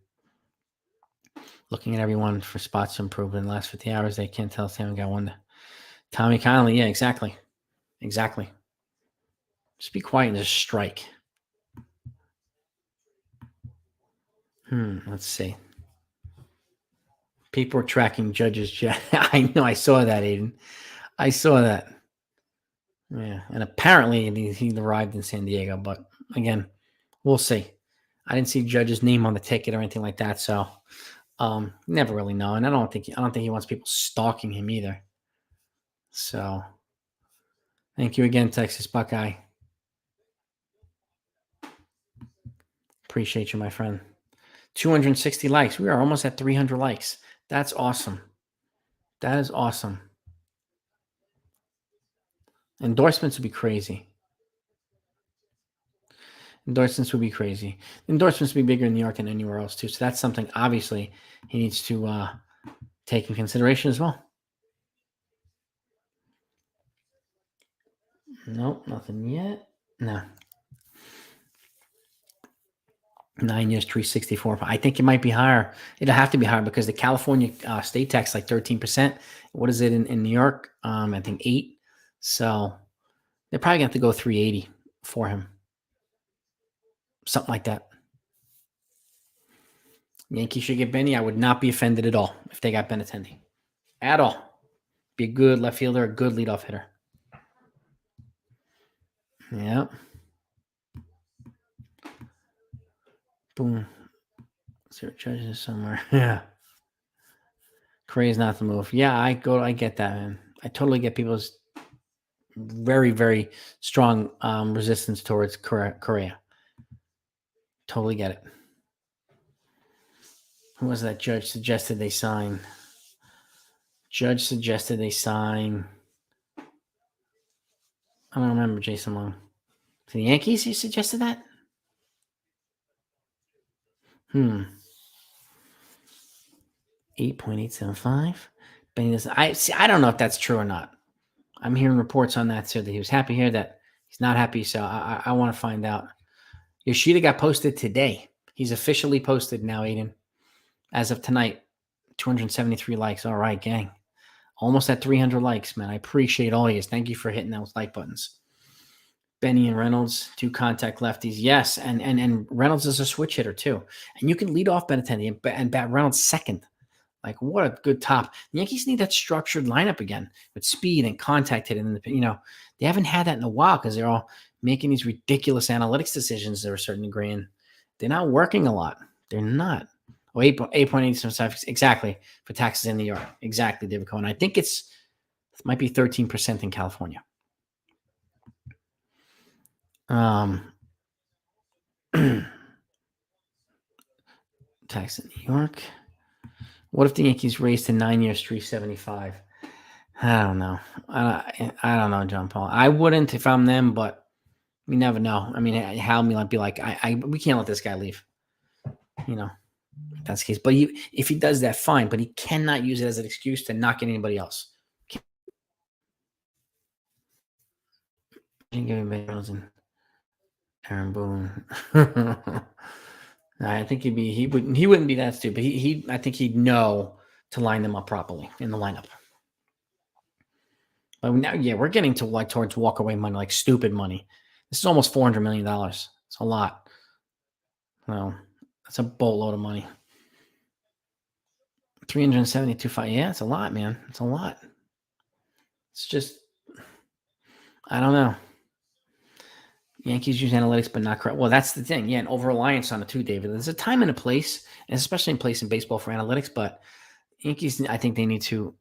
Looking at everyone for spots to improve in the last 50 hours. They can't tell if they haven't got one. Tommy Connolly, yeah, exactly. Just be quiet and just strike. Let's see. People are tracking Judge's jet. I know. I saw that, Aiden. I saw that. Yeah, and apparently he arrived in San Diego, but again, we'll see. I didn't see Judge's name on the ticket or anything like that, so never really know. And I don't think he wants people stalking him either. So, thank you again, Texas Buckeye. Appreciate you, my friend. 260 likes. We are almost at 300 likes. That's awesome. That is awesome. Endorsements would be crazy. Endorsements would be crazy. Endorsements would be bigger in New York than anywhere else, too. So that's something, obviously, he needs to take in consideration as well. Nope, nothing yet. No. 9 years, 364. I think it might be higher. It'll have to be higher because the California state tax like 13%. What is it in New York? I think 8. So they're probably going to have to go 380 for him. Something like that. Yankees should get Benny. I would not be offended at all if they got Benintendi. At all. Be a good left fielder, a good leadoff hitter. Yeah. Boom. Zero judges somewhere. Yeah. Correa's not the move. Yeah, I get that, man. I totally get people's very, very strong resistance towards Correa. Totally get it. Who was that judge suggested they sign? Judge suggested they sign. I don't remember Jason Long. To the Yankees, he suggested that? 8.875. Benny doesn't. I don't know if that's true or not. I'm hearing reports on that too, that he was happy here, that he's not happy. So I want to find out. Yoshida got posted today. He's officially posted now, Aiden. As of tonight, 273 likes. All right, gang. Almost at 300 likes, man. I appreciate all you. Thank you for hitting those like buttons. Benny and Reynolds, 2 contact lefties. Yes, and Reynolds is a switch hitter too. And you can lead off Benintendi and bat Reynolds second. Like, what a good top. The Yankees need that structured lineup again with speed and contact hitting. They haven't had that in a while because they're all making these ridiculous analytics decisions to a certain degree, and they're not working a lot. They're not. Oh, 8.875 exactly for taxes in New York. Exactly, David Cohen. I think it might be 13% in California. Tax in New York. What if the Yankees raise to 9 years, 375? I don't know. I don't know, John Paul. I wouldn't if I'm them, but we never know. I mean, Hal might be like, we can't let this guy leave. That's the case. But if he does that, fine. But he cannot use it as an excuse to not get anybody else. Aaron Boone. I think he wouldn't be that stupid. I think he'd know to line them up properly in the lineup. But now, we're getting to towards walkaway money, like stupid money. This is almost $400 million. It's a lot. Well, that's a boatload of money. 372.5. Yeah, it's a lot, man. It's a lot. It's just, I don't know. Yankees use analytics, but not correct. Well, that's the thing. Yeah, and over-reliance on it too, David. There's a time and a place, and especially in place in baseball for analytics, but Yankees, I think they need to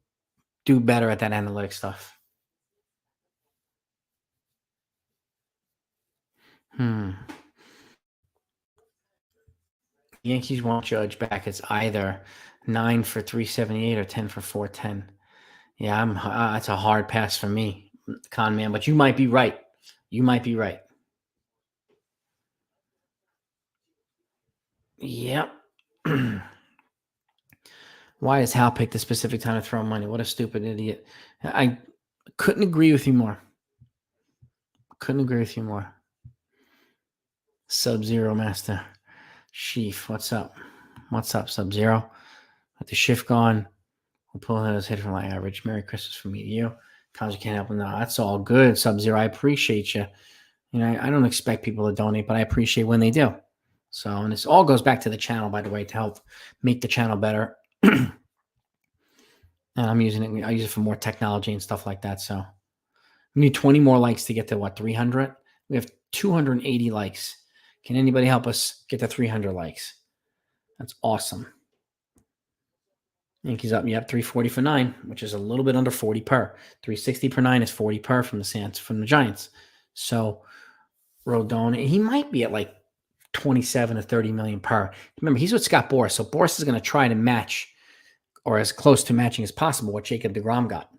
do better at that analytics stuff. Yankees won't judge back. It's either 9 for 378 or 10 for 410. Yeah, it's a hard pass for me, con man, but you might be right. Yep. Why does Hal pick the specific time to throw money? What a stupid idiot. I couldn't agree with you more. Sub-Zero Master. Sheaf, what's up? Sub-Zero? With the shift gone, we'll pull his hit from my average. Merry Christmas from me to you. Cause you can't help him. No, that's all good, Sub-Zero. I appreciate you. I don't expect people to donate, but I appreciate when they do. So, and this all goes back to the channel, by the way, to help make the channel better. And I use it for more technology and stuff like that. So we need 20 more likes to get to 300? We have 280 likes. Can anybody help us get to 300 likes? That's awesome. Yankees up. Yep, 340 for 9, which is a little bit under 40 per. 360 per 9 is 40 per from the Giants. So Rodon, he might be at like 27 to 30 million per. Remember, he's with Scott Boras. So Boras is going to try to match, or as close to matching as possible, what Jacob deGrom got.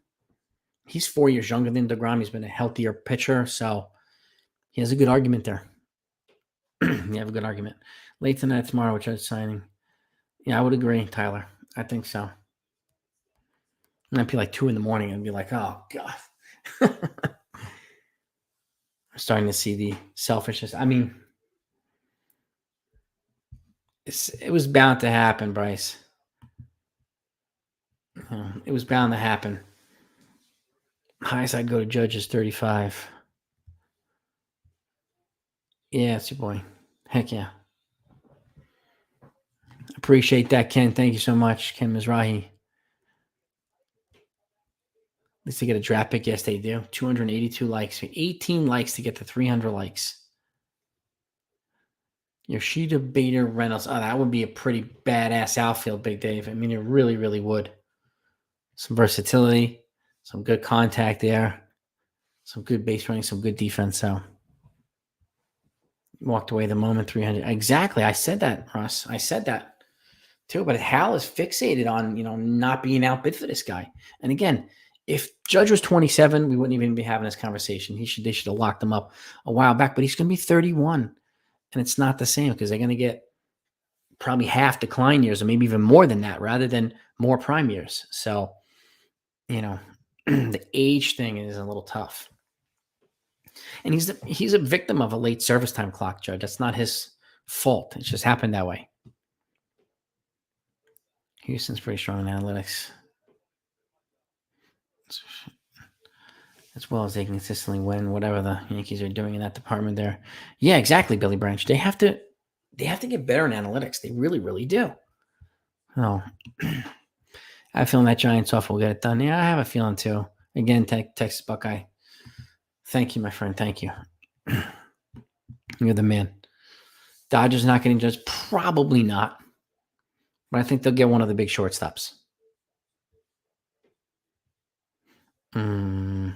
He's 4 years younger than deGrom. He's been a healthier pitcher, so he has a good argument there. You have a good argument. Late tonight, tomorrow, which I was signing. Yeah, I would agree, Tyler. I think so. It might be like 2 a.m. and be like, oh, God. I'm starting to see the selfishness. I mean, It was bound to happen, Bryce. It was bound to happen. Highest I'd go to Judge is 35. Yeah, it's your boy. Heck yeah. Appreciate that, Ken. Thank you so much, Ken Mizrahi. At least they get a draft pick. Yes, they do. 282 likes. 18 likes to get to 300 likes. Yoshida, Bader, Reynolds. Oh, that would be a pretty badass outfield, Big Dave. I mean, it really, really would. Some versatility, some good contact there, some good base running, some good defense. So walked away the moment 300. Exactly. I said that, Russ. I said that too. But Hal is fixated on, not being outbid for this guy. And again, if Judge was 27, we wouldn't even be having this conversation. They should have locked him up a while back, but he's going to be 31. And it's not the same because they're going to get probably half decline years or maybe even more than that rather than more prime years. So, the age thing is a little tough. And he's a victim of a late service time clock, Judge. That's not his fault. It just happened that way. Houston's pretty strong in analytics. As well as they can consistently win whatever the Yankees are doing in that department there. Yeah, exactly, Billy Branch. They have to get better in analytics. They really, really do. Oh, I have a feeling that Giants off will get it done. Yeah, I have a feeling too. Again, Texas Buckeye. Thank you, my friend. Thank you. You're the man. Dodgers not getting judged? Probably not. But I think they'll get one of the big shortstops. 10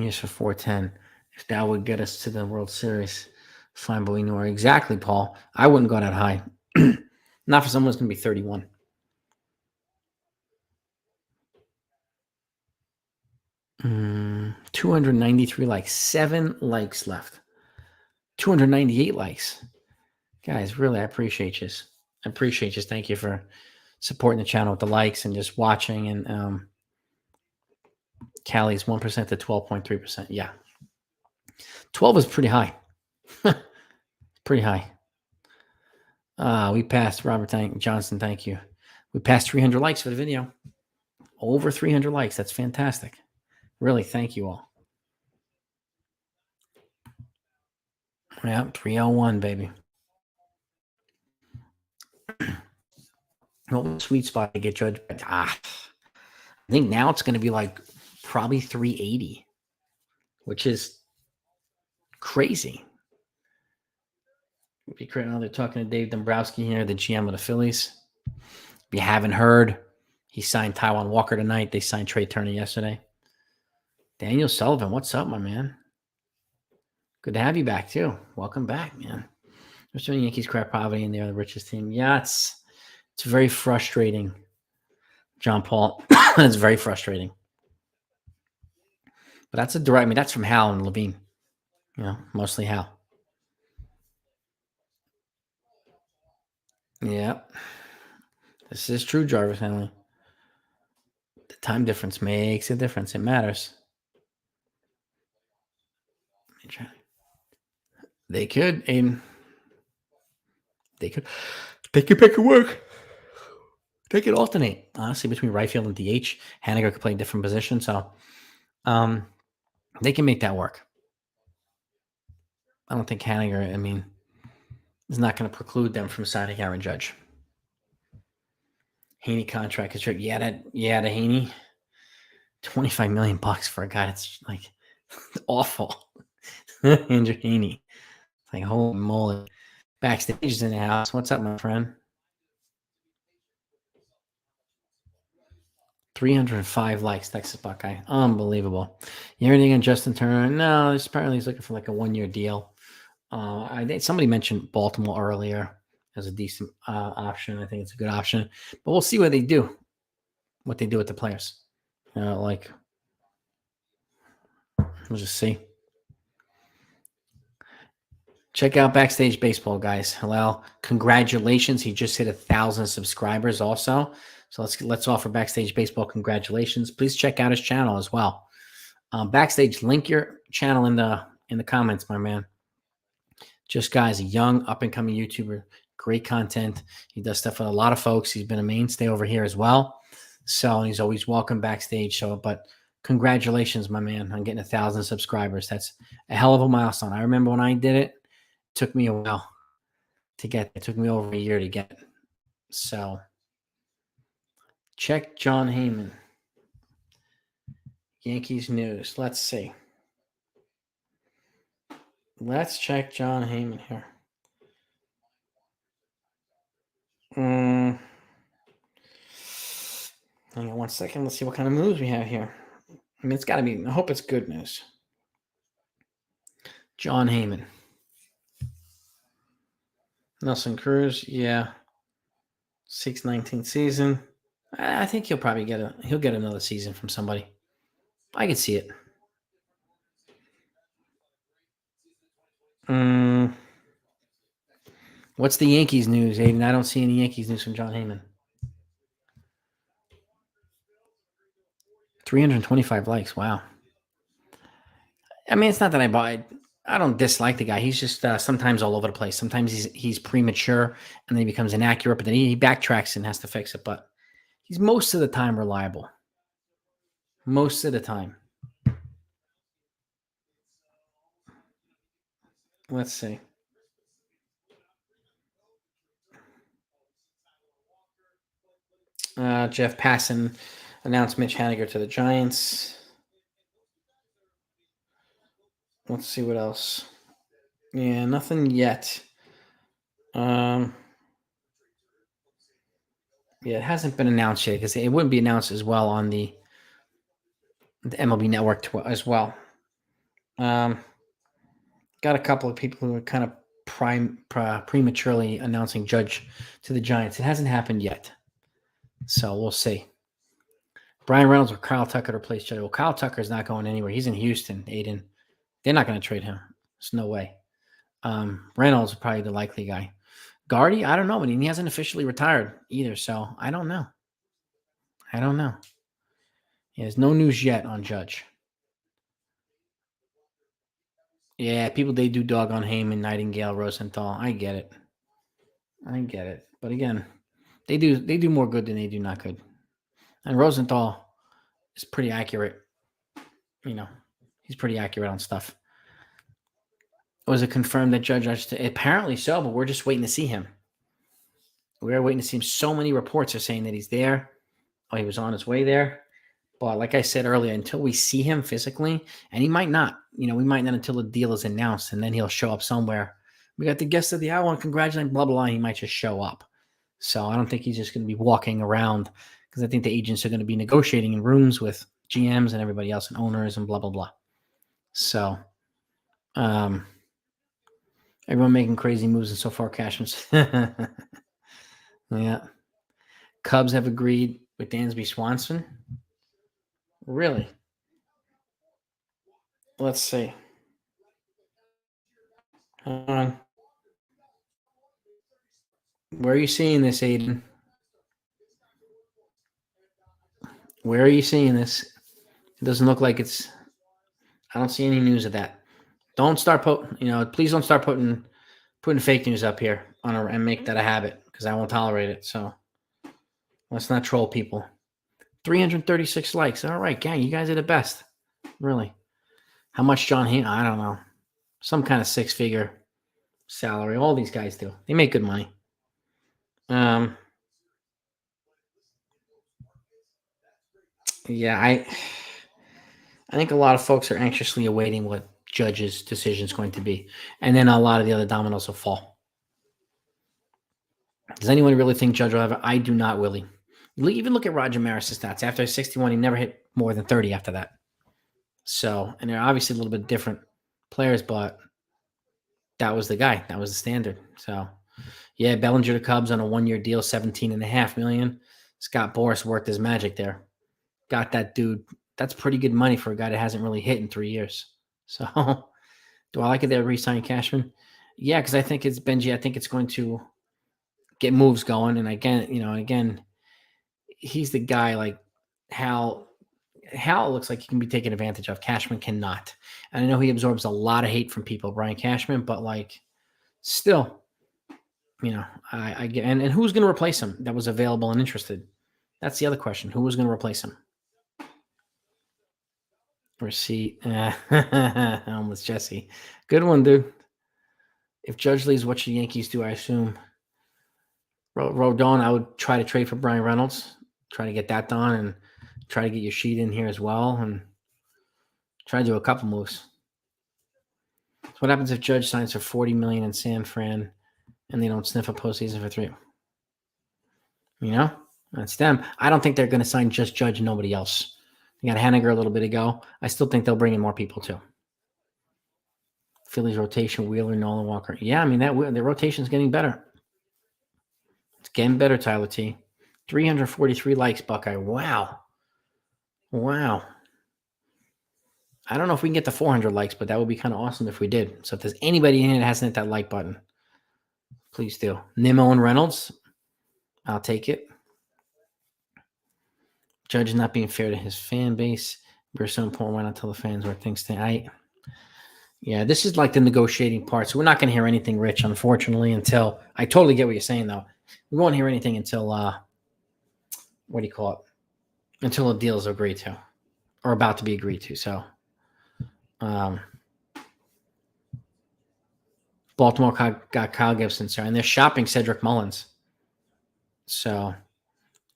years for 410. If that would get us to the World Series, fine, but we know exactly, Paul. I wouldn't go that high. Not for someone who's going to be 31. Mm, 293 likes. 7 likes left. 298 likes. Guys, really, I appreciate you. Thank you for supporting the channel with the likes and just watching. And Callie's 1% to 12.3%. Yeah. 12 is pretty high. Pretty high. We passed Robert Johnson. Thank you. We passed 300 likes for the video. Over 300 likes. That's fantastic. Really, thank you all. Yeah, 301, baby. Well, sweet spot to get judged. I think now it's going to be like probably 380, which is crazy. Be great. Now they're talking to Dave Dombrowski here, the GM of the Phillies. If you haven't heard, he signed Taijuan Walker tonight. They signed Trey Turner yesterday. Daniel Sullivan, what's up, my man? Good to have you back, too. Welcome back, man. They're showing Yankees crap poverty, and they're the richest team. Yeah, it's very frustrating, John Paul. It's very frustrating. But that's that's from Hal and Levine. Mostly Hal. Yeah. This is true, Jarvis Henley. The time difference makes a difference. It matters. They could, Aiden. They could pick a work. They could alternate, honestly, between right field and DH. Haniger could play in different positions, so they can make that work. I don't think Haniger, is not going to preclude them from signing Aaron Judge. Haney contract is yeah, the Haney, $25 million for a guy that's like awful. Andrew Haney, like holy moly. Backstage is in the house. What's up, my friend? 305 likes, Texas Buckeye. Unbelievable. You hear anything on Justin Turner? No, apparently he's looking for like a 1-year deal. I think somebody mentioned Baltimore earlier as a decent option. I think it's a good option, but we'll see what they do with the players. We'll just see. Check out Backstage Baseball, guys. Hello, congratulations! He just hit 1,000 subscribers, also. So let's offer Backstage Baseball congratulations. Please check out his channel as well. Backstage, link your channel in the comments, my man. Just guy's a young, up and coming YouTuber. Great content. He does stuff with a lot of folks. He's been a mainstay over here as well. So he's always welcome backstage. So, but congratulations, my man, on getting 1,000 subscribers. That's a hell of a milestone. I remember when I did it, it took me a while to get. It took me over a year to get it. So check John Heyman. Yankees news. Let's see. Let's check John Heyman here. Hang on one second. Let's see what kind of news we have here. I mean, it's got to be. I hope it's good news. John Heyman. Nelson Cruz, yeah. 619 season. I think he'll probably get another season from somebody. I could see it. What's the Yankees news, Aiden? I don't see any Yankees news from John Heyman. 325 likes. Wow. I mean, it's not that I don't dislike the guy. He's just sometimes all over the place. Sometimes he's premature and then he becomes inaccurate, but then he backtracks and has to fix it. But he's most of the time reliable. Most of the time. Let's see. Jeff Passan announced Mitch Haniger to the Giants. Let's see what else. Yeah, nothing yet. Yeah, it hasn't been announced yet because it wouldn't be announced as well on the MLB Network as well. Got a couple of people who are kind of prematurely announcing Judge to the Giants. It hasn't happened yet, so we'll see. Brian Reynolds or Kyle Tucker to replace Judge. Well, Kyle Tucker is not going anywhere. He's in Houston, Aiden. They're not going to trade him. There's no way. Reynolds is probably the likely guy. Gardy, I don't know, but he hasn't officially retired either, so I don't know. There's no news yet on Judge. Yeah, people, they do dog on Heyman, Nightingale, Rosenthal. I get it. But again, they do more good than they do not good. And Rosenthal is pretty accurate. He's pretty accurate on stuff. Was it confirmed that Judge? Apparently so, but we're just waiting to see him. We're waiting to see him. So many reports are saying that he's there. Oh, he was on his way there. But like I said earlier, until we see him physically, and he might not, we might not until the deal is announced, and then he'll show up somewhere. We got the guest of the hour and congratulate, blah, blah, blah. He might just show up. So I don't think he's just going to be walking around because I think the agents are going to be negotiating in rooms with GMs and everybody else and owners and blah, blah, blah. So everyone making crazy moves and so far, Cashman's. Yeah. Cubs have agreed with Dansby Swanson. Really? Let's see. Hold on. Where are you seeing this, Aiden? Where are you seeing this? It doesn't look like it's. I don't see any news of that. Don't start please don't start putting fake news up here and make that a habit because I won't tolerate it. So let's not troll people. 336 likes. All right, gang, you guys are the best. Really. How much John Heyman? I don't know. Some kind of 6-figure salary. All these guys do. They make good money. Yeah, I think a lot of folks are anxiously awaiting what Judge's decision is going to be, and then a lot of the other dominoes will fall. Does anyone really think Judge will have it? I do not, Willie. Even look at Roger Maris' stats. After 61, he never hit more than 30 after that. So, and they're obviously a little bit different players, but that was the guy. That was the standard. So, yeah, Bellinger to Cubs on a 1-year deal, $17.5 million. Scott Boras worked his magic there. Got that dude. That's pretty good money for a guy that hasn't really hit in 3 years. So, do I like it there re-signing Cashman? Yeah, because I think it's Benji. I think it's going to get moves going. And again, he's the guy like Hal. Hal looks like he can be taken advantage of. Cashman cannot. And I know he absorbs a lot of hate from people, Brian Cashman, but like Still, I get, and who's going to replace him that was available and interested? That's the other question. Who was going to replace him? Receipt. Homeless Jesse. Good one, dude. If Judge leaves, what should Yankees do? I assume Rodon. I would try to trade for Brian Reynolds. Try to get that done, and try to get your sheet in here as well, and try to do a couple moves. So what happens if Judge signs for $40 million in San Fran, and they don't sniff a postseason for 3? That's them. I don't think they're going to sign just Judge and nobody else. They got Haniger a little bit ago. I still think they'll bring in more people too. Phillies rotation: Wheeler, Nolan, Walker. Yeah, I mean the rotation's getting better. It's getting better, Tyler T. 343 likes, Buckeye. Wow. I don't know if we can get to 400 likes, but that would be kind of awesome if we did. So if there's anybody in here that hasn't hit that like button, please do. Nimmo and Reynolds, I'll take it. Judge is not being fair to his fan base. We're so important. Why not tell the fans where things stand? Yeah, this is like the negotiating part. So we're not going to hear anything, Rich, unfortunately, until I totally get what you're saying, though. We won't hear anything until what do you call it? Until a deal is agreed to or about to be agreed to. So Baltimore got Kyle Gibson, sir, and they're shopping Cedric Mullins. So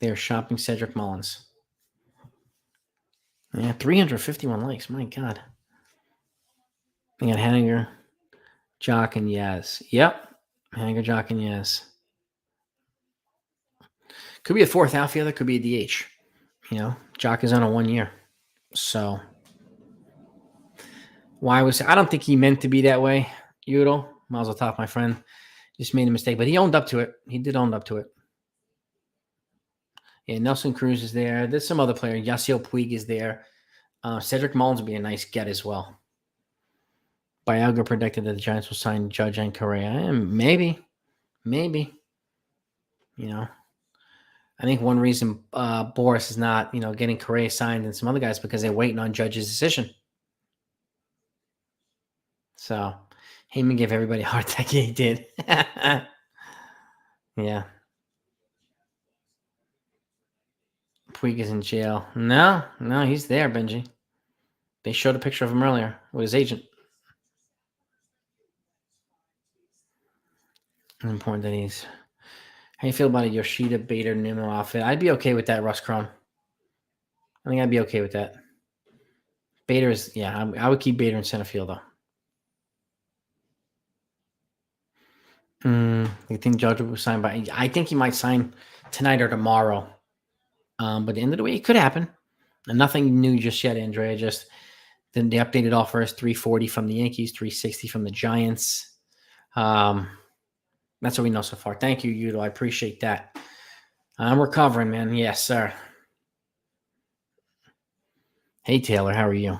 they're shopping Cedric Mullins. Yeah, 351 likes. My God. They got Haniger, Jock, and Yaz. Yep. Haniger, Jock, and Yaz. Could be a fourth outfielder. Could be a DH. Jock is on a 1 year. So I don't think he meant to be that way, Udall. Mazel tov, my friend. Just made a mistake, but he owned up to it. He did own up to it. Yeah, Nelson Cruz is there. There's some other player. Yasiel Puig is there. Cedric Mullins would be a nice get as well. Bialga predicted that the Giants will sign Judge and Correa. Maybe. I think one reason Boris is not, getting Correa signed and some other guys because they're waiting on Judge's decision. So Heyman gave everybody a heart attack. Yeah, he did. Yeah. Puig is in jail. No, he's there, Benji. They showed a picture of him earlier with his agent. Important that he's. How you feel about a Yoshida, Bader, Nimmo outfit? I'd be okay with that, Russ Crone. I think I'd be okay with that. Bader is, I would keep Bader in center field, though. You think Judge will sign by? I think he might sign tonight or tomorrow. But at the end of the week, it could happen. And nothing new just yet, Andrea. Just then the updated offer is 340 from the Yankees, 360 from the Giants. That's what we know so far. Thank you, Udo. I appreciate that. I'm recovering, man. Yes, sir. Hey, Taylor. How are you?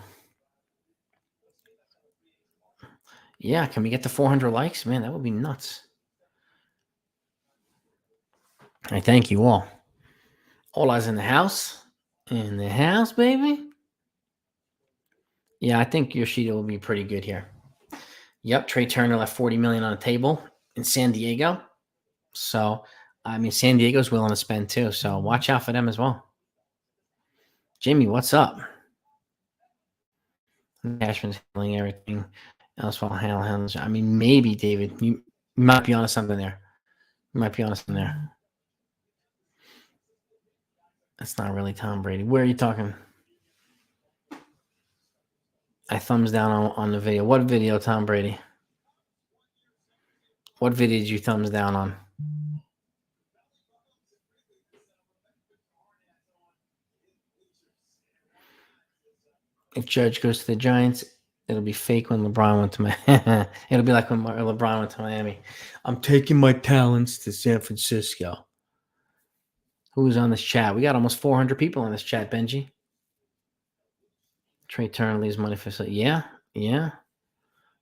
Yeah, can we get to 400 likes? Man, that would be nuts. I thank you all. Ola's in the house. In the house, baby. Yeah, I think Yoshida will be pretty good here. Yep, Trey Turner left $40 million on the table in San Diego. So, San Diego's willing to spend too. So watch out for them as well. Jimmy, what's up? Cashman's handling everything else while handling. Maybe, David. You might be onto something there. That's not really Tom Brady. Where are you talking? I thumbs down on the video. What video, Tom Brady? What video did you thumbs down on? If Judge goes to the Giants, it'll be fake when LeBron went to Miami. It'll be like when LeBron went to Miami. I'm taking my talents to San Francisco. Who's on this chat? We got almost 400 people on this chat, Benji. Trey Turner leaves money for... Yeah.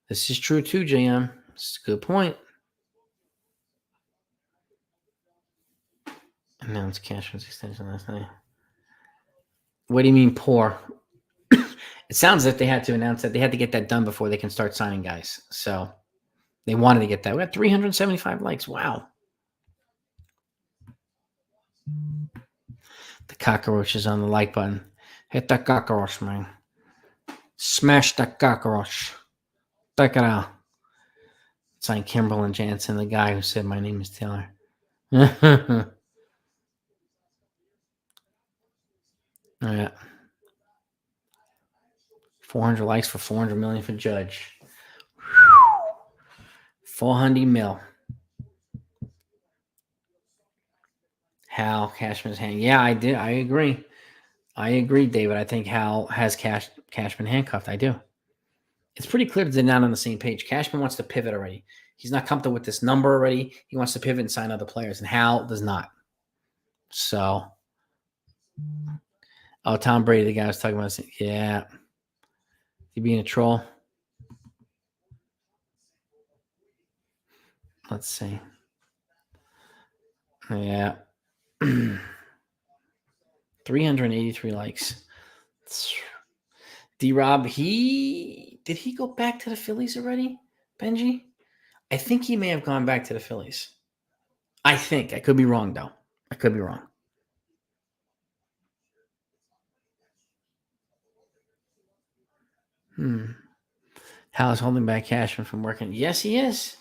This is true too, JM. It's a good point. Announced Cashman's extension last night. What do you mean poor? It sounds like they had to announce that they had to get that done before they can start signing guys. So They wanted to get that. We got 375 likes. Wow. The cockroach is on the like button. Hit that cockroach, man. Smash that cockroach. Check it out. Signed Kimberlin Jansen, the guy who said my name is Taylor. Oh, yeah. 400 likes for 400 million for Judge. 400 mil. Hal Cashman's hand. Yeah, I did. I agree. David. I think Hal has Cashman handcuffed. I do. It's pretty clear that they're not on the same page. Cashman wants to pivot already. He's not comfortable with this number already. He wants to pivot and sign other players, and Hal does not. So, Tom Brady, the guy I was talking about. Yeah. He being a troll. Let's see. Yeah. 383 likes. D-Rob, did he go back to the Phillies already, Benji? I think he may have gone back to the Phillies. I think. I could be wrong, though. I could be wrong. Hal is holding back Cashman from working. Yes, he is.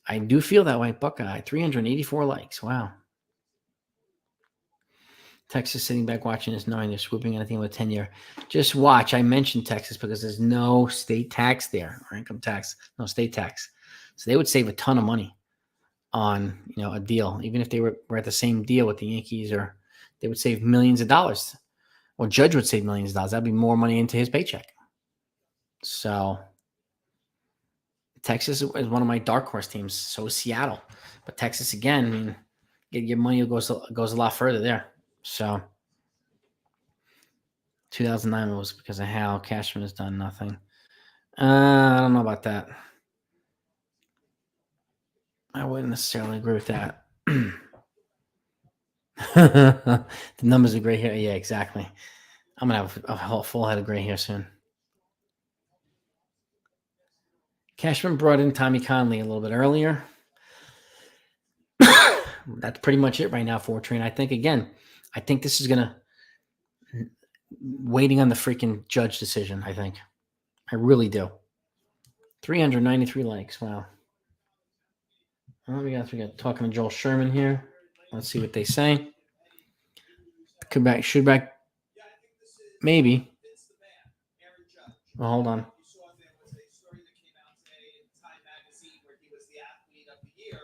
I do feel that way, Buckeye. 384 likes. Wow. Texas sitting back watching this, knowing they're swooping anything with 10-year. Just watch. I mentioned Texas because there's no state tax there, or income tax, no state tax. So they would save a ton of money on a deal, even if they were at the same deal with the Yankees, or they would save millions of dollars. Or Judge would save millions of dollars. That'd be more money into his paycheck. So Texas is one of my dark horse teams. So is Seattle, but Texas again. I mean, your money goes a lot further there. So 2009 was because of Hal. Cashman has done nothing. I don't know about that. I wouldn't necessarily agree with that. The numbers of gray hair. Yeah, exactly. I'm going to have a full head of gray hair soon. Cashman brought in Tommy Conley a little bit earlier. That's pretty much it right now for Train. I think this is going to waiting on the freaking Judge decision, I think. I really do. 393 likes. Wow. Well, we got talking to Joel Sherman here. Let's see what they say. Should back. Maybe. Well, hold on.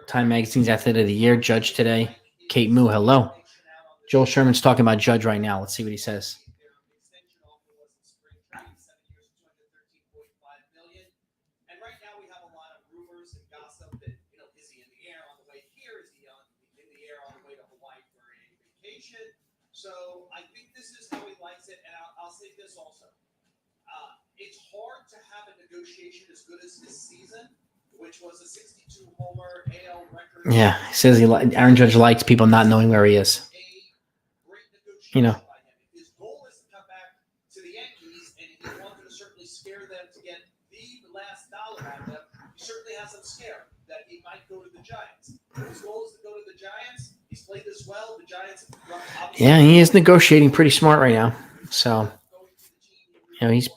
Time Magazine's Athlete of the Year, Judge today. Kate Moo, hello. Joel Sherman's talking about Judge right now. Let's see what he says. So I think this is how he likes it, and I'll say this also. It's hard to have a negotiation as good as this season, which was a 62-homer AL record. Yeah, he says Aaron Judge likes people not knowing where he is. His goal is to come back to the Yankees, and he wanted to certainly scare them to get the last dollar out of them. He certainly has them scared that he might go to the Giants. His goal is to go to the Giants. He's played this well. The Giants. Yeah, he is negotiating pretty smart right now. So, he's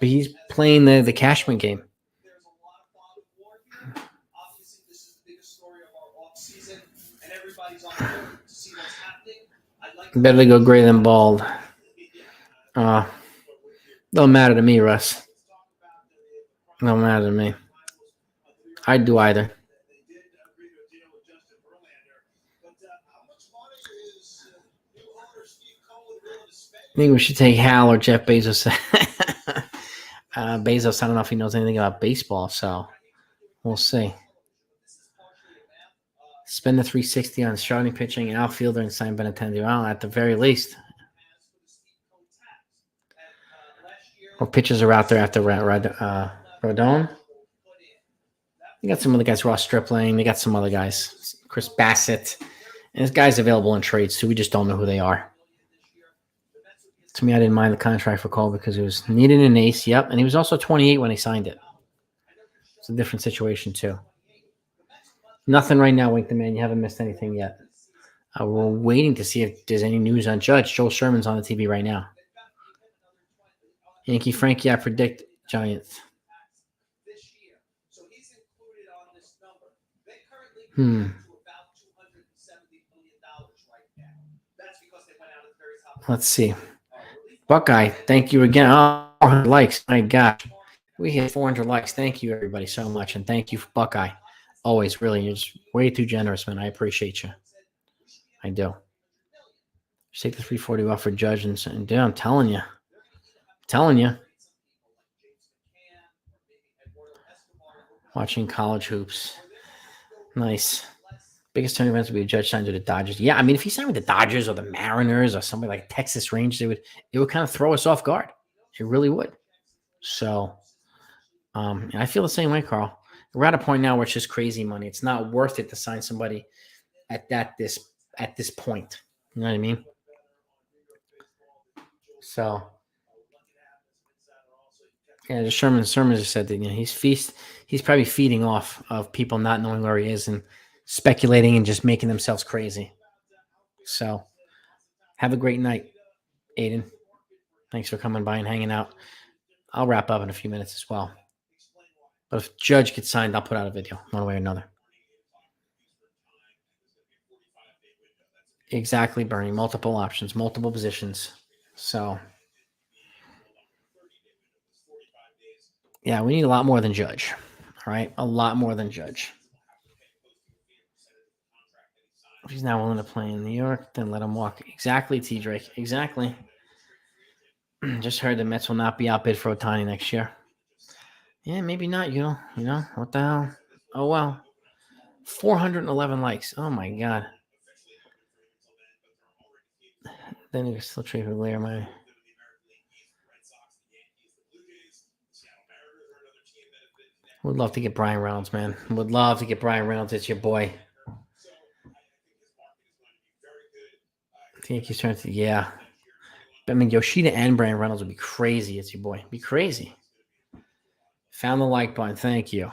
playing the Cashman game. There's a lot of fog of war here. Obviously, this is the biggest story of our offseason, and everybody's on board to see what's happening. Better go gray than bald. Don't matter to me, Russ. Don't matter to me. I'd do either. I think we should take Hal or Jeff Bezos. Bezos, I don't know if he knows anything about baseball, so we'll see. Spend the 360 on starting pitching and outfielder and sign Benintendi. Well, at the very least. What pitchers are out there after Rodon? You got some other guys, Ross Stripling. They got some other guys, Chris Bassett. And this guy's available in trades, so we just don't know who they are. To me, I didn't mind the contract for Cole because he was needed an ace. Yep, and he was also 28 when he signed it. It's a different situation, too. Nothing right now, Wink the Man. You haven't missed anything yet. We're waiting to see if there's any news on Judge. Joel Sherman's on the TV right now. Yankee Frankie, I predict Giants. this year. So he's included on this number. They currently to about $270 million right now. That's because they went out at the very top. Let's see. Buckeye, thank you again. Oh, 400 likes. My gosh. We hit 400 likes. Thank you, everybody, so much. And thank you for Buckeye. Always, really. You're just way too generous, man. I appreciate you. I do. Just take the 340 off for Judge. And dude, I'm telling you. Watching college hoops. Nice. Biggest turning events would be a Judge signed to the Dodgers. Yeah, I mean, if he signed with the Dodgers or the Mariners or somebody like Texas Rangers, it would kind of throw us off guard. It really would. So, and I feel the same way, Carl. We're at a point now where it's just crazy money. It's not worth it to sign somebody at this point. You know what I mean? So, yeah, Sherman just said that he's probably feeding off of people not knowing where he is and speculating and just making themselves crazy. So, have a great night, Aiden. Thanks for coming by and hanging out. I'll wrap up in a few minutes as well. But if Judge gets signed, I'll put out a video one way or another. Exactly, Bernie. Multiple options, multiple positions. So, yeah, we need a lot more than Judge. All right, a lot more than Judge. If he's not willing to play in New York, then let him walk. Exactly, T. Drake. Exactly. Just heard the Mets will not be outbid for Ohtani next year. Yeah, maybe not. You know what the hell? Oh well. 411 likes. Oh my god. Then you still trade for Blair, my. Would love to get Brian Reynolds, man. Would love to get Brian Reynolds. It's your boy. The Yankees turn to yeah. I mean, Yoshida and Brian Reynolds would be crazy. It's your boy. Be crazy. Found the like button. Thank you.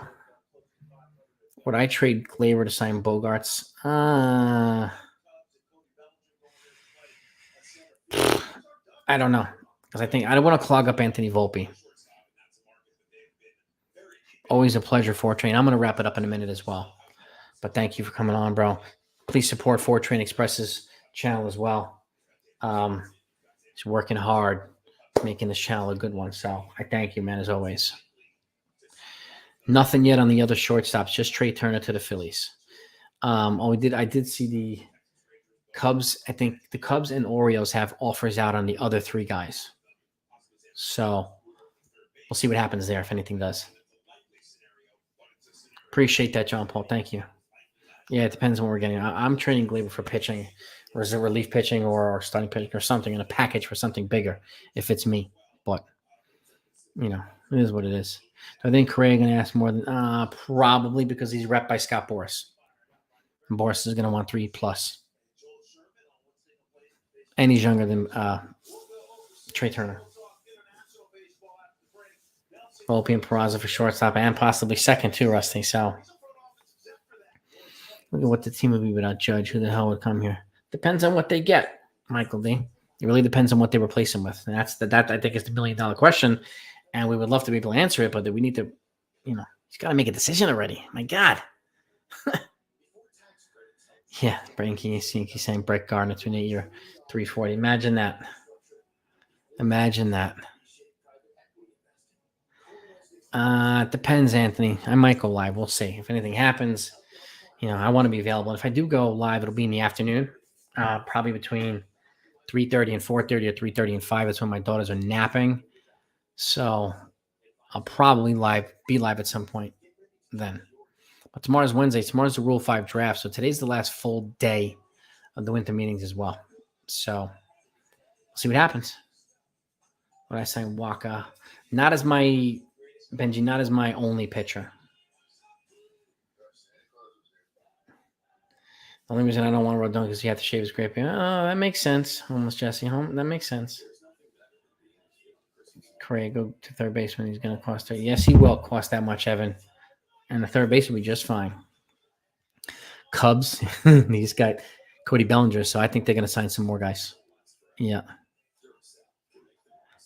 Would I trade Glaber to sign Bogarts? I don't know. Because I think I don't want to clog up Anthony Volpe. Always a pleasure, 4Train. I'm going to wrap it up in a minute as well. But thank you for coming on, bro. Please support 4Train Express's channel as well. He's working hard, making this channel a good one. So I thank you, man, as always. Nothing yet on the other shortstops. Just Trey Turner to the Phillies. I did see the Cubs. I think the Cubs and Orioles have offers out on the other three guys. So we'll see what happens there if anything does. Appreciate that, John Paul. Thank you. Yeah, it depends on what we're getting. I'm trading Glaber for pitching, or is it relief pitching or starting pitching or something in a package for something bigger if it's me. But, it is what it is. So I think Correa going to ask more than probably because he's rep by Scott Boras. And Boras is going to want 3+. And he's younger than Trey Turner. Volpe and Peraza for shortstop and possibly second too, Rusty. So look at what the team would be without Judge. Who the hell would come here? Depends on what they get, Michael D. It really depends on what they replace him with. And that I think is the $1 million question. And we would love to be able to answer it, but we need to, he's got to make a decision already. My God. Yeah, Brain King he's saying Brett Gardner to an 8-year 340. Imagine that. Depends, Anthony. I might go live. We'll see. If anything happens, I want to be available. If I do go live, it'll be in the afternoon, probably between 3:30 and 4:30 or 3:30 and 5. That's when my daughters are napping. So I'll probably be live at some point then. But tomorrow's Wednesday. Tomorrow's the Rule 5 draft. So today's the last full day of the winter meetings as well. So we'll see what happens. What I say, Waka. Not as my only pitcher. The only reason I don't want Rodon because he had to shave his grape. Oh, that makes sense. Homeless Jesse home. That makes sense. Correa go to third base when he's going to cost her. Yes, he will cost that much, Evan. And the third base will be just fine. Cubs, he's got Cody Bellinger, so I think they're going to sign some more guys. Yeah.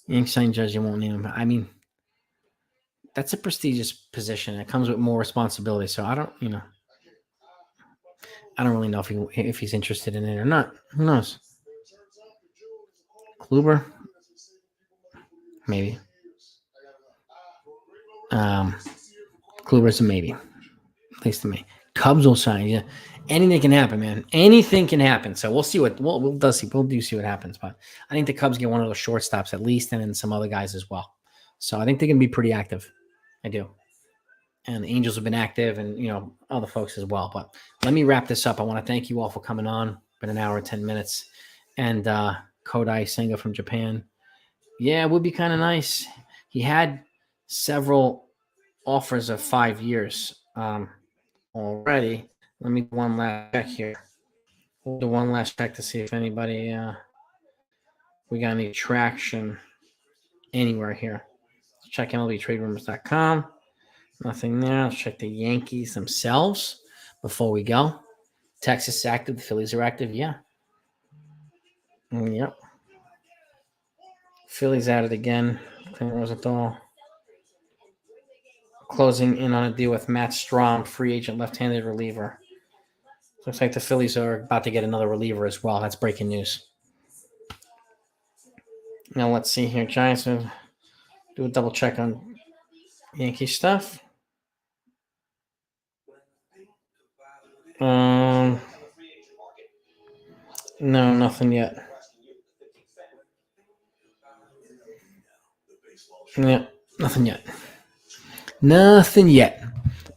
Yankees sign Judge, you won't need him. I mean, that's a prestigious position. It comes with more responsibility. So I don't really know if he's interested in it or not. Who knows? Kluber, maybe. Kluber's a maybe, at least to me. Cubs will sign. Yeah, anything can happen, man. Anything can happen. So we'll see what we'll see what happens. But I think the Cubs get one of those shortstops at least, and then some other guys as well. So I think they can be pretty active. I do. And the Angels have been active, and other folks as well. But let me wrap this up. I want to thank you all for coming on. Been an hour and 10 minutes, and Kodai Senga from Japan. Yeah, it would be kind of nice. He had several offers of 5 years already. Let me do one last check here. We'll do one last check to see if anybody we got any traction anywhere here. Let's check MLBTradeRumors.com. Nothing there. Let's check the Yankees themselves before we go. Texas is active. The Phillies are active. Yeah. Yep. Phillies at it again. Clint Rosenthal closing in on a deal with Matt Strahm, free agent left-handed reliever. Looks like the Phillies are about to get another reliever as well. That's breaking news. Now let's see here. Giants will do a double check on Yankee stuff. No, nothing yet. Yeah, nothing yet. Nothing yet.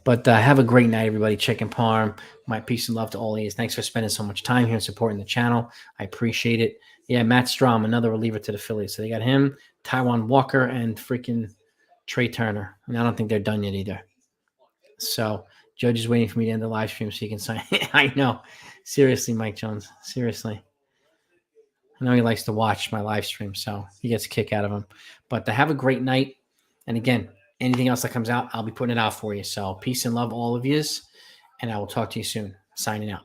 But have a great night, everybody. Chicken Parm. My peace and love to all of you. Thanks for spending so much time here and supporting the channel. I appreciate it. Yeah, Matt Strahm, another reliever to the Phillies. So they got him, Taijuan Walker, and freaking Trey Turner. And I don't think they're done yet either. So Judge is waiting for me to end the live stream so he can sign. I know. Seriously, Mike Jones. Seriously. I know he likes to watch my live stream, so he gets a kick out of him. But have a great night. And again, anything else that comes out, I'll be putting it out for you. So peace and love, all of yous. And I will talk to you soon. Signing out.